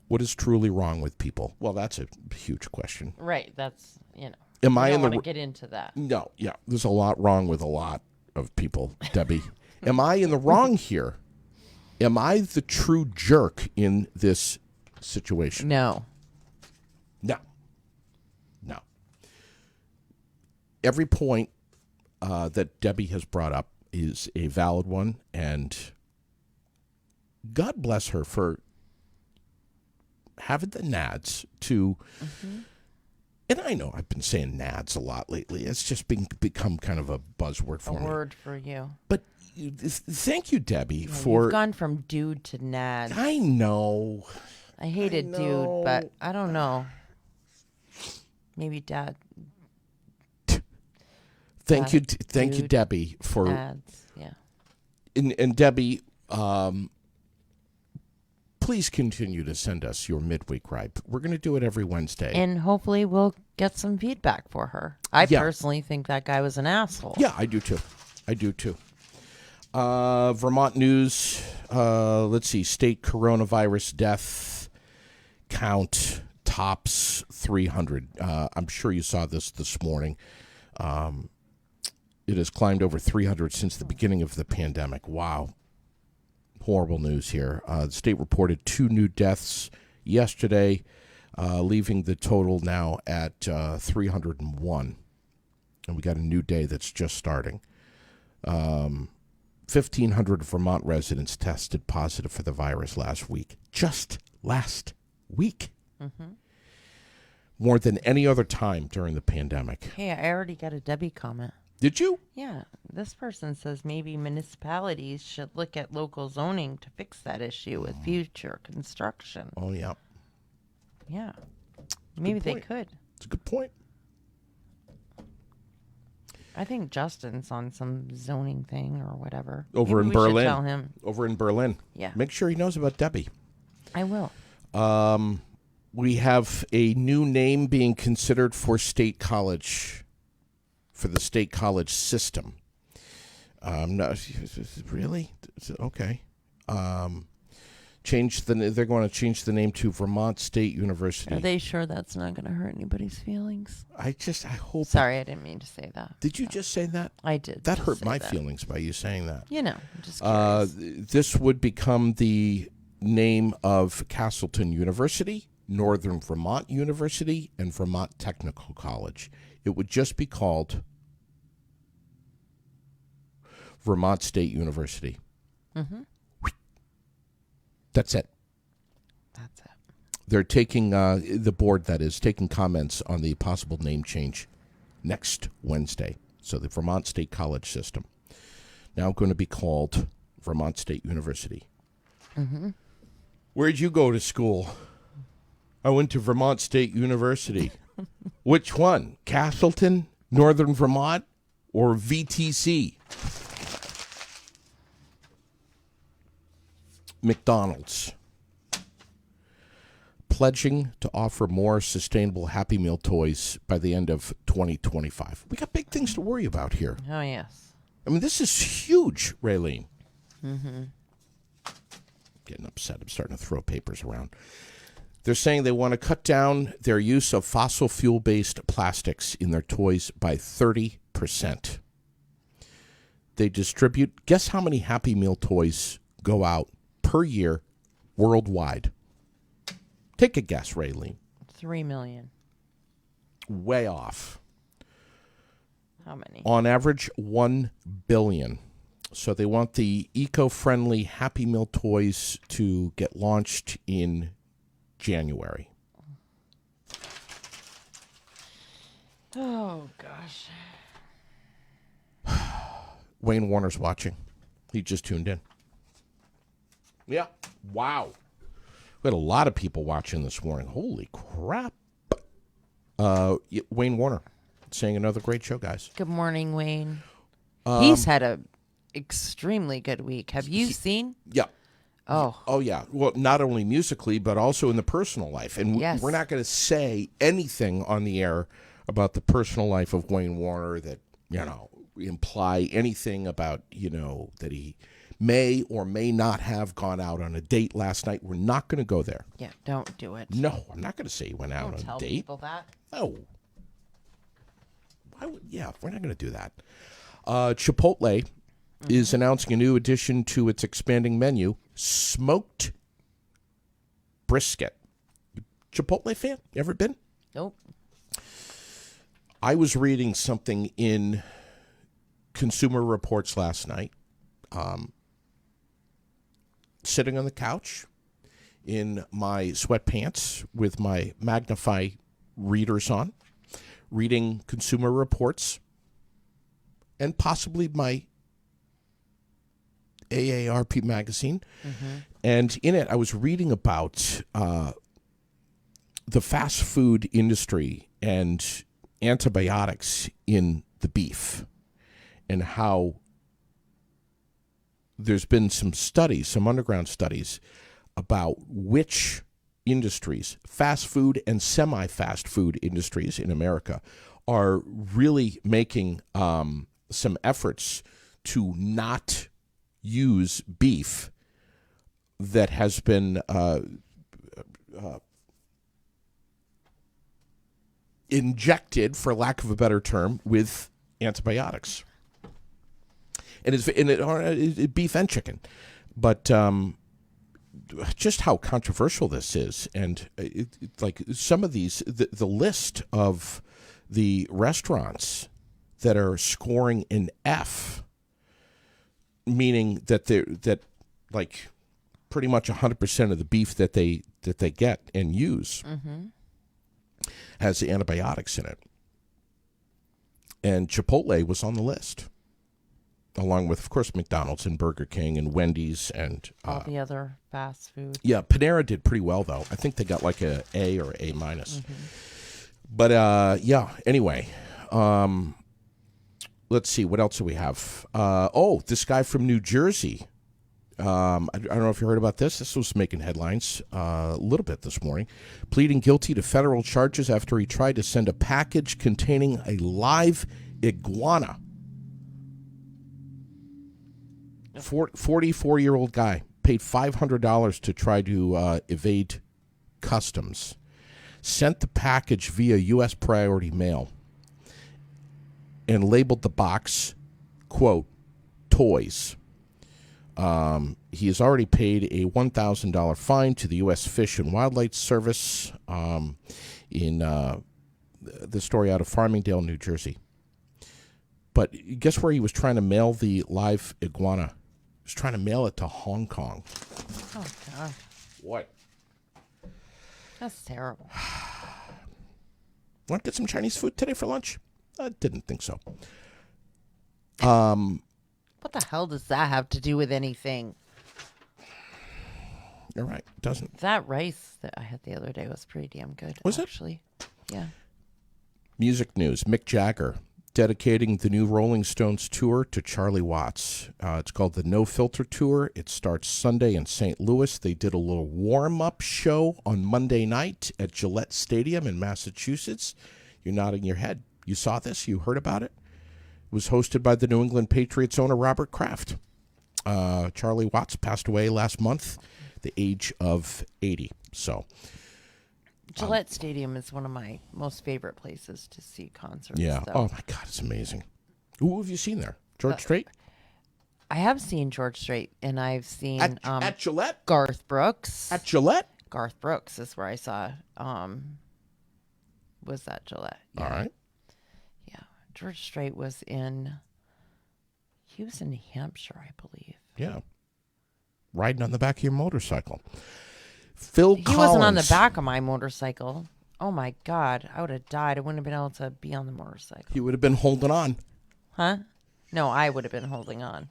What is truly wrong with people? Well, that's a huge question. Right. That's, you know. Am I don't in want the to get into that. No, yeah. There's a lot wrong with a lot of people, Debbie. Am I in the wrong here? Am I the true jerk in this situation? No. No. Every point that Debbie has brought up is a valid one, and God bless her for having the nads to... And I know I've been saying nads a lot lately. It's just become kind of a buzzword for me. A word for you. But thank you, Debbie, for... You've gone from dude to nad. I know. I hated dude, but I don't know. Maybe dad. Thank you, Debbie, for... Nads, yeah. And Debbie, please continue to send us your midweek ripe. We're going to do it every Wednesday. And hopefully we'll get some feedback for her. I personally think that guy was an asshole. Yeah, I do too. Vermont news. Let's see. State coronavirus death count tops 300. I'm sure you saw this morning. It has climbed over 300 since the beginning of the pandemic. Wow. Horrible news here. The state reported 2 new deaths yesterday, leaving the total now at 301. And we got a new day that's just starting. 1,500 Vermont residents tested positive for the virus last week. Just last week. more than any other time during the pandemic. Hey, I already got a Debbie comment. Did you? Yeah, this person says maybe municipalities should look at local zoning to fix that issue with future construction. Oh, yeah. Yeah, maybe they point. could. It's a good point. I think Justin's on some zoning thing or whatever. Over Maybe in we should Berlin. tell him. Over in Berlin. Yeah. Make sure he knows about Debbie. I will. We have a new name being considered for state college, for the state college system. No, really? Okay. They're going to change the name to Vermont State University. Are they sure that's not going to hurt anybody's feelings? I hope. Sorry, I didn't mean to say that. Did you just say that? I did. That just hurt say my that. feelings by you saying that. You know, I'm just curious. This would become the name of Castleton University, Northern Vermont University, and Vermont Technical College. It would just be called Vermont State University. Mm-hmm. That's it. That's it. They're taking, the board that is, taking comments on the possible name change next Wednesday. So the Vermont State College system, now going to be called Vermont State University. Mm-hmm. Where'd you go to school? I went to Vermont State University. Which one? Castleton, Northern Vermont, or VTC? McDonald's pledging to offer more sustainable Happy Meal toys by the end of 2025. We got big things to worry about here. Oh, yes. I mean, this is huge, Raylene. Mm-hmm. Getting upset. I'm starting to throw papers around. They're saying they want to cut down their use of fossil fuel-based plastics in their toys by 30%. They distribute, guess how many Happy Meal toys go out per year worldwide? Take a guess, Raylene. 3 million. Way off. How many? On average, 1 billion. So they want the eco-friendly Happy Meal toys to get launched in January. Oh, gosh. Wayne Warner's watching. He just tuned in. Yeah. Wow. We had a lot of people watching this morning. Holy crap. Wayne Warner saying another great show, guys. Good morning, Wayne. He's had a extremely good week. Have you seen? Yeah. Oh, yeah. Well, not only musically, but also in the personal life. And Yes. we're not going to say anything on the air about the personal life of Wayne Warner that, imply anything about, that he may or may not have gone out on a date last night. We're not going to go there. yeah. Don't do it. No, I'm not going to say he went out Don't on tell a date. people that. No. We're not going to do that. Chipotle is announcing a new addition to its expanding menu, smoked brisket. Chipotle fan? You ever been? Nope. I was reading something in Consumer Reports last night, sitting on the couch in my sweatpants with my Magnify readers on, reading Consumer Reports, and possibly my AARP magazine. Mm-hmm. And in it, I was reading about the fast food industry and antibiotics in the beef, and how there's been some studies, some underground studies, about which industries, fast food and semi-fast food industries in America, are really making some efforts to not use beef that has been injected, for lack of a better term, with antibiotics. And it's beef and chicken. But just how controversial this is, and like some of these, the list of the restaurants that are scoring an F, meaning that like pretty much 100% of the beef that they get and use has antibiotics in it. And Chipotle was on the list, along with, of course, McDonald's and Burger King and Wendy's and all the other fast food. Yeah, Panera did pretty well, though. I think they got like a A or A minus. But yeah, anyway, let's see, what else do we have? This guy from New Jersey. I don't know if you heard about this. This was making headlines a little bit this morning. Pleading guilty to federal charges after he tried to send a package containing a live iguana. 44-year-old guy paid $500 to try to evade customs. Sent the package via U.S. priority mail and labeled the box, quote, toys. He has already paid a $1,000 fine to the U.S. Fish and Wildlife Service in the story out of Farmingdale, New Jersey. But guess where he was trying to mail the live iguana? He was trying to mail it to Hong Kong. Oh, God. What? That's terrible. Want to get some Chinese food today for lunch? I didn't think so. What the hell does that have to do with anything? You're right. It doesn't. That rice that I had the other day was pretty damn good. Was it? Actually, yeah. Music news. Mick Jagger dedicating the new Rolling Stones tour to Charlie Watts. It's called the No Filter Tour. It starts Sunday in St. Louis. They did a little warm-up show on Monday night at Gillette Stadium in Massachusetts. You're nodding your head. You saw this? You heard about it? It was hosted by the New England Patriots owner Robert Kraft. Charlie Watts passed away last month, the age of 80. So, Gillette Stadium is one of my most favorite places to see concerts. Yeah. So. Oh, my God, it's amazing. Who have you seen there? George Strait? I have seen George Strait, and I've seen... At Gillette? Garth Brooks. At Gillette? Garth Brooks is where I saw... was that Gillette? Yeah. All right. Yeah. George Strait was in... He was in New Hampshire, I believe. Yeah. Riding on the back of your motorcycle. Phil Collins. He wasn't on the back of my motorcycle. Oh, my God. I would have died. I wouldn't have been able to be on the motorcycle. He would have been holding on. Huh? No, I would have been holding on.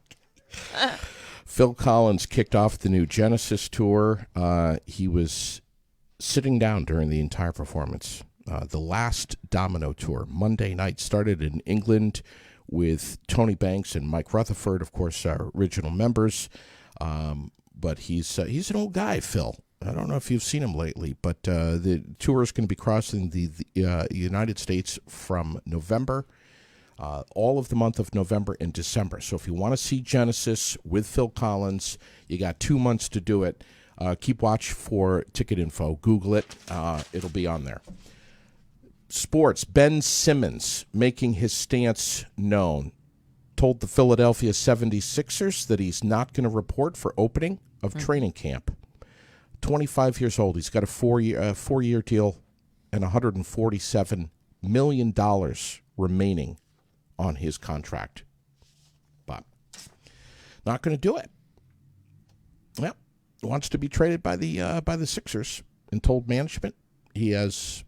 Phil Collins kicked off the new Genesis tour. He was sitting down during the entire performance. The last Domino tour, Monday night, started in England with Tony Banks and Mike Rutherford, of course, our original members. But he's an old guy, Phil. I don't know if you've seen him lately, but the tour is going to be crossing the United States from November, all of the month of November and December. So if you want to see Genesis with Phil Collins, you got 2 months to do it. Keep watch for ticket info. Google it. It'll be on there. Sports. Ben Simmons making his stance known. Told the Philadelphia 76ers that he's not going to report for opening of training camp. 25 years old. He's got a four-year deal and $147 million remaining on his contract. But not going to do it. Yep. Wants to be traded by the Sixers and told management he has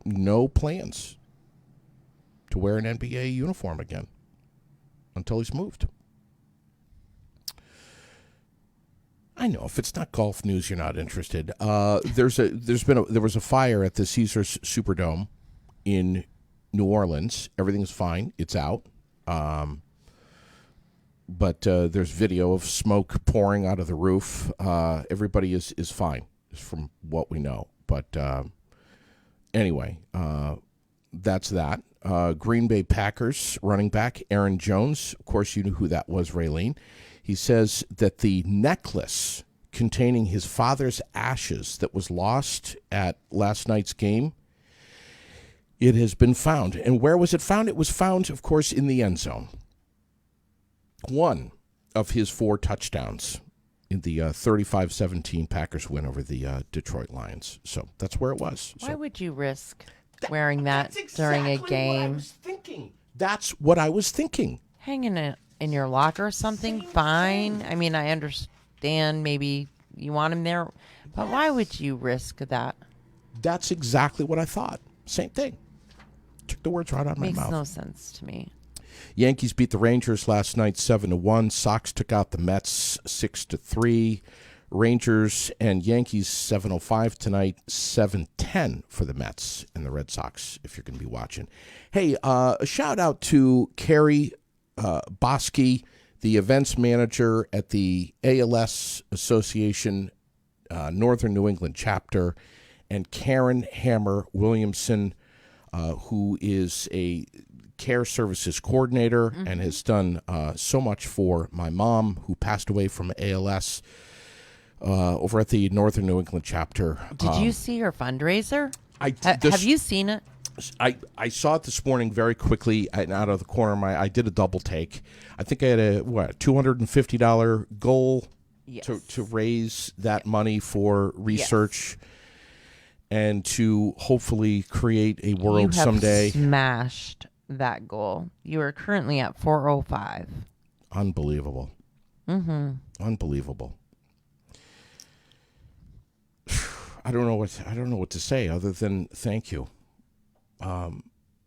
no plans to wear an NBA uniform again until he's moved. I know if it's not golf news, you're not interested. There was a fire at the Caesars Superdome in New Orleans. Everything's fine. It's out. But there's video of smoke pouring out of the roof. Everybody is fine, from what we know. But anyway, that's that. Green Bay Packers running back Aaron Jones. Of course, you knew who that was, Raylene. He says that the necklace containing his father's ashes that was lost at last night's game, it has been found. And where was it found? It was found, of course, in the end zone. One of his 4 touchdowns in the 35-17 Packers win over the Detroit Lions. So that's where it was. Why would you risk wearing that during a game? That's what I was thinking. Hanging it in your locker or something, fine. I mean, I understand maybe you want him there, but why would you risk that? That's exactly what I thought. Same thing. Took the words right out of my mouth. Makes no sense to me. Yankees beat the Rangers last night 7-1. Sox took out the Mets 6-3. Rangers and Yankees 7:05 tonight, 7:10 for the Mets and the Red Sox, if you're going to be watching. Hey, a shout out to Carrie Bosky, the events manager at the ALS Association Northern New England chapter, and Karen Hammer Williamson, who is a care services coordinator and has done so much for my mom, who passed away from ALS. Over at the Northern New England chapter. Did you see her fundraiser? Have you seen it? I saw it this morning very quickly and out of the corner of my. I did a double take. I think I had a $250 goal to raise that money for research and to hopefully create a world someday. You have smashed that goal. You are currently at 405. Unbelievable. Unbelievable. I don't know what to say other than thank you.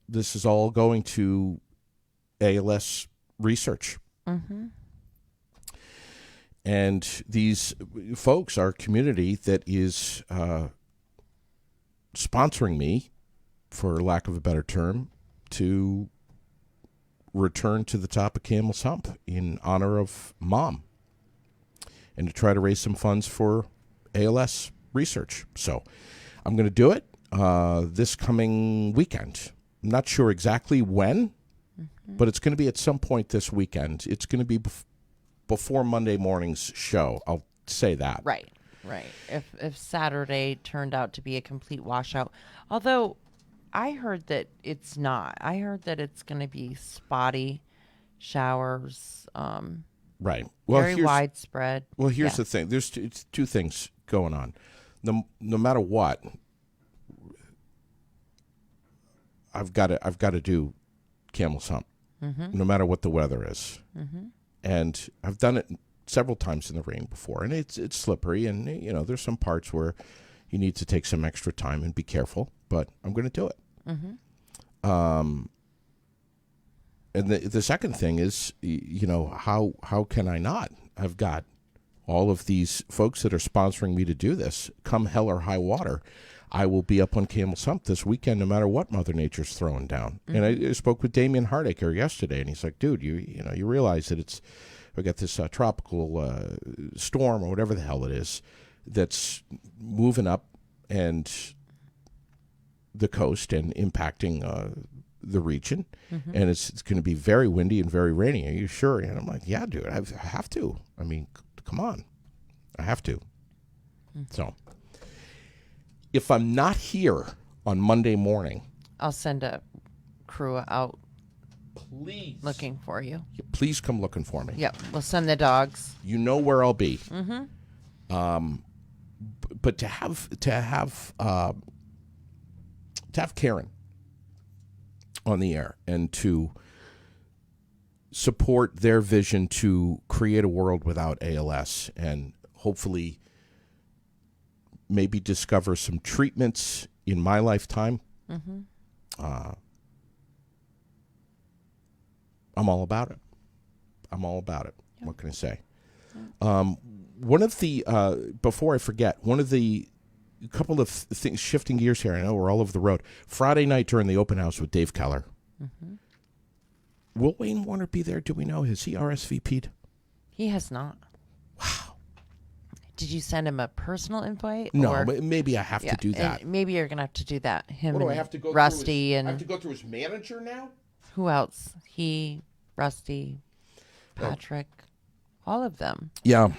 This is all going to ALS research. And these folks, our community that is sponsoring me, for lack of a better term, to return to the top of Camel's Hump in honor of Mom and to try to raise some funds for ALS research. So I'm going to do it this coming weekend. I'm not sure exactly when, but it's going to be at some point this weekend. It's going to be before Monday morning's show. I'll say that. Right. If Saturday turned out to be a complete washout, although I heard that it's not. I heard that it's going to be spotty showers. Right. Well, very widespread. Well, here's the thing. There's two things going on. No matter what, I've got to do Camel's Hump, no matter what the weather is. And I've done it several times in the rain before, and it's slippery, and there's some parts where you need to take some extra time and be careful. But I'm going to do it. And the second thing is, how can I not? I've got all of these folks that are sponsoring me to do this. Come hell or high water, I will be up on Camel's Hump this weekend, no matter what Mother Nature's throwing down. And I spoke with Damian Hardacre yesterday, and he's like, "Dude, you realize that we got this tropical storm or whatever the hell it is that's moving up and the coast and impacting the region, and it's going to be very windy and very rainy. Are you sure?" And I'm like, "Yeah, dude, I have to. I mean, come on, I have to." So, if I'm not here on Monday morning, I'll send a crew out. Please, looking for you. Please come looking for me. Yep, we'll send the dogs. You know where I'll be. But to have Karen on the air and to support their vision to create a world without ALS and hopefully maybe discover some treatments in my lifetime. I'm all about it. Yep. What can I say? One of the, before I forget, a couple of things, shifting gears here. I know we're all over the road. Friday night during the open house with Dave Keller. Will Wayne Warner be there? Do we know? Has he RSVP'd? He has not. Wow. Did you send him a personal invite? No, maybe I have to do that. Maybe you're going to have to do that. Him What do I and have to go Rusty through? and I have to go through his manager now? Who else? He, Rusty, Patrick, all of them. Yeah.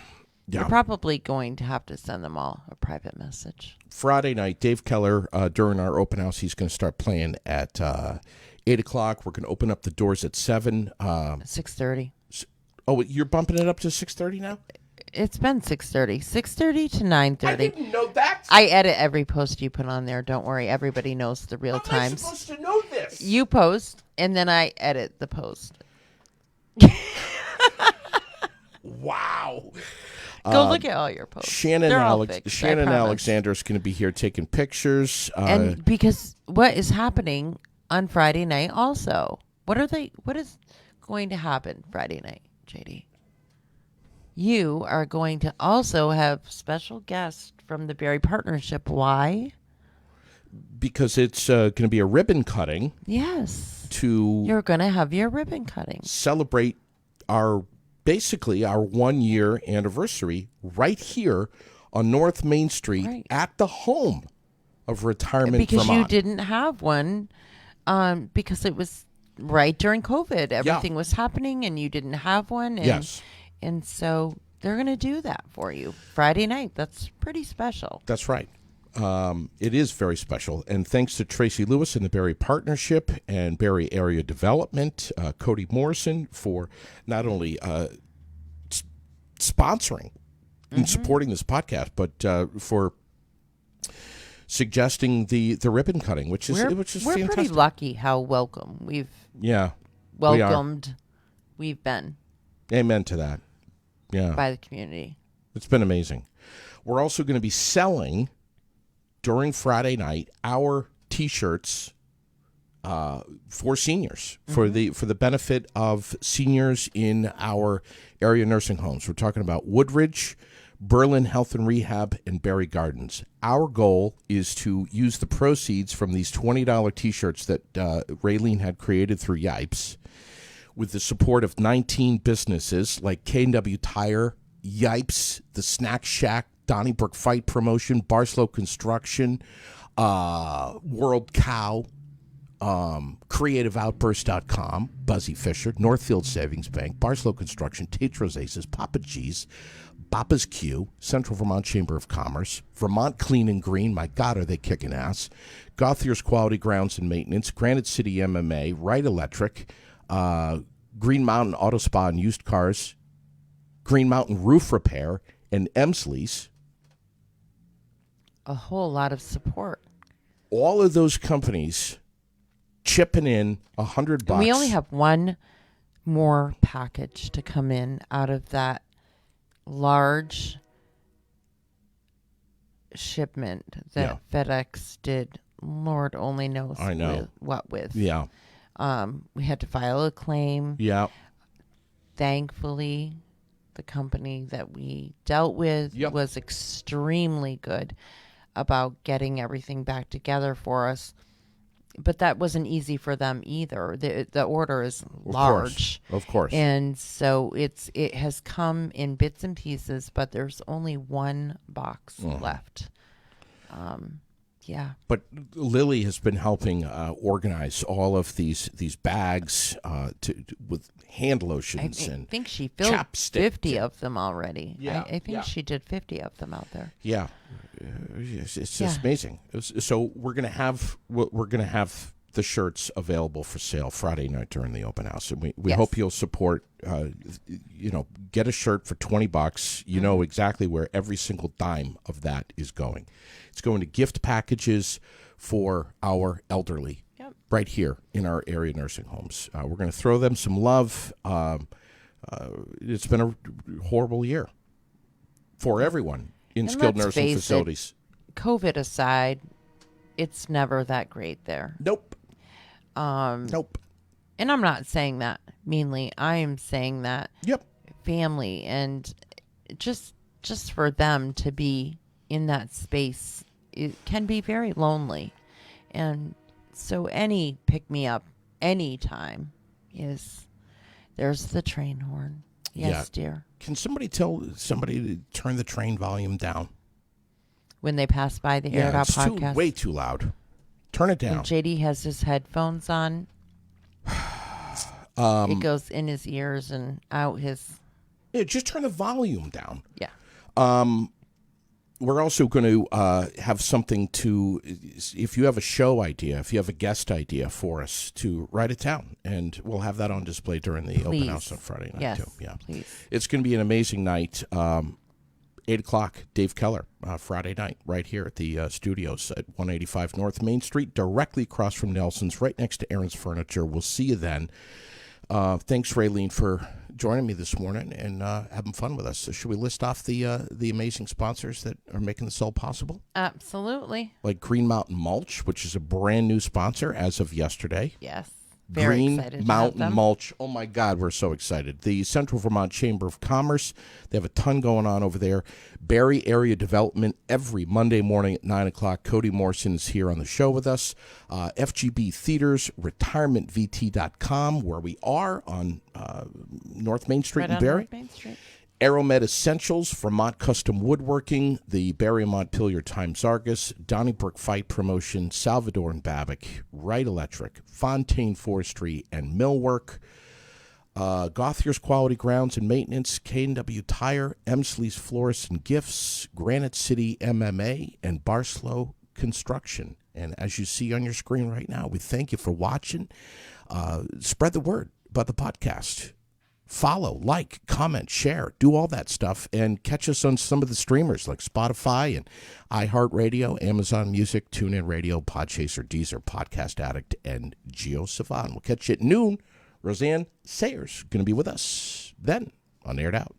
You're probably going to have to send them all a private message. Friday night, Dave Keller, during our open house, he's going to start playing at 8 o'clock. We're going to open up the doors at 7. 6:30. Oh, you're bumping it up to 6:30 now? It's been 6:30. 6:30 to 9:30. I didn't know that. I edit every post you put on there. Don't worry. Everybody knows the real times. How am I supposed to know this? You post, and then I edit the post. Wow. Go look at all your posts. Shannon, They're all fixed, Shannon I promise. Alexander is going to be here taking pictures. And because what is happening on Friday night also? What is going to happen Friday night, JD? You are going to also have special guests from the Berry Partnership. Why? Because it's going to be a ribbon cutting. Yes. You're going to have your ribbon cutting. Celebrate basically our 1 year anniversary right here on North Main Street at the home of Retirement because Vermont. You didn't have one because it was right during COVID. Everything was happening and you didn't have one. And, yes. And so they're going to do that for you Friday night. That's pretty special. That's right. It is very special. And thanks to Tracy Lewis and the Berry Partnership and Berry Area Development, Cody Morrison for not only sponsoring and supporting this podcast, but for suggesting the ribbon cutting, which is fantastic. We're pretty lucky how welcome we've we've been. Amen to that. Yeah. By the community. It's been amazing. We're also going to be selling during Friday night our T-shirts for seniors, for the benefit of seniors in our area nursing homes. We're talking about Woodridge, Berlin Health and Rehab, and Berry Gardens. Our goal is to use the proceeds from these $20 T-shirts that Raylene had created through Yipes, with the support of 19 businesses like K&W Tire, Yipes, the Snack Shack, Donnybrook Fight Promotion, Barslow Construction, World Cow, CreativeOutburst.com, Buzzy Fisher, Northfield Savings Bank, Barslow Construction, Tetros Aces, Papa G's, Papa's Q, Central Vermont Chamber of Commerce, Vermont Clean and Green, my God, are they kicking ass, Gauthier's Quality Grounds and Maintenance, Granite City MMA, Wright Electric, Green Mountain Auto Spa and Used Cars, Green Mountain Roof Repair, and Emsley's. A whole lot of support. All of those companies chipping in $100. And we only have one more package to come in out of that large shipment that FedEx did. Lord only knows what with. Yeah. We had to file a claim. Yeah. Thankfully, the company that we dealt with was extremely good about getting everything back together for us. But that wasn't easy for them either. The order is large. Of course. And so it has come in bits and pieces, but there's only one box left. Yeah. But Lily has been helping organize all of these bags with hand lotions and I think she filled chapstick 50 of them already. Yeah. I think she did 50 of them out there. Yeah. It's just amazing. So we're gonna have the shirts available for sale Friday night during the open house, and we hope you'll support. Get a shirt for $20. You know exactly where every single dime of that is going. It's going to gift packages for our elderly right here in our area nursing homes. We're going to throw them some love. It's been a horrible year for everyone in skilled nursing facilities. COVID aside, it's never that great there. Nope. Nope. And I'm not saying that meanly. I am saying that family and just for them to be in that space, it can be very lonely. And so any pick me up anytime there's the train horn. Yes, dear. Can somebody tell somebody to turn the train volume down? When they pass by the Air It Out podcast? Way too loud. Turn it down. When JD has his headphones on, it goes in his ears and out his... Yeah, just turn the volume down. Yeah. We're also going to have something to... If you have a show idea, if you have a guest idea for us, to write it down. And we'll have that on display during the open house on Friday night, too. Yeah, please. It's going to be an amazing night. 8 o'clock, Dave Keller, Friday night, right here at the studios at 185 North Main Street, directly across from Nelson's, right next to Aaron's Furniture. We'll see you then. Thanks, Raylene, for joining me this morning and having fun with us. So should we list off the amazing sponsors that are making this all possible? Absolutely. Like Green Mountain Mulch, which is a brand new sponsor as of yesterday. Yes. Very Green excited to Mountain have them. Mulch. Oh, my God, we're so excited. The Central Vermont Chamber of Commerce, they have a ton going on over there. Barrie Area Development every Monday morning at 9 o'clock. Cody Morrison is here on the show with us. FGB Theaters, retirementvt.com, where we are on North Main Street Right in on Barrie. North Main Street. Aeromed Essentials, Vermont Custom Woodworking, the Barrie Montpelier Times Argus, Donnybrook Fight Promotion, Salvador and Babick, Wright Electric, Fontaine Forestry and Millwork, Gothiers Quality Grounds and Maintenance, K&W Tire, Emsley's Florists and Gifts, Granite City MMA, and Barslow Construction. And as you see on your screen right now, we thank you for watching. Spread the word about the podcast. Follow, like, comment, share, do all that stuff, and catch us on some of the streamers like Spotify and iHeartRadio, Amazon Music, TuneIn Radio, Podchaser, Deezer, Podcast Addict, and GeoSavan. We'll catch you at noon. Roseanne Sayers going to be with us then on Aired Out.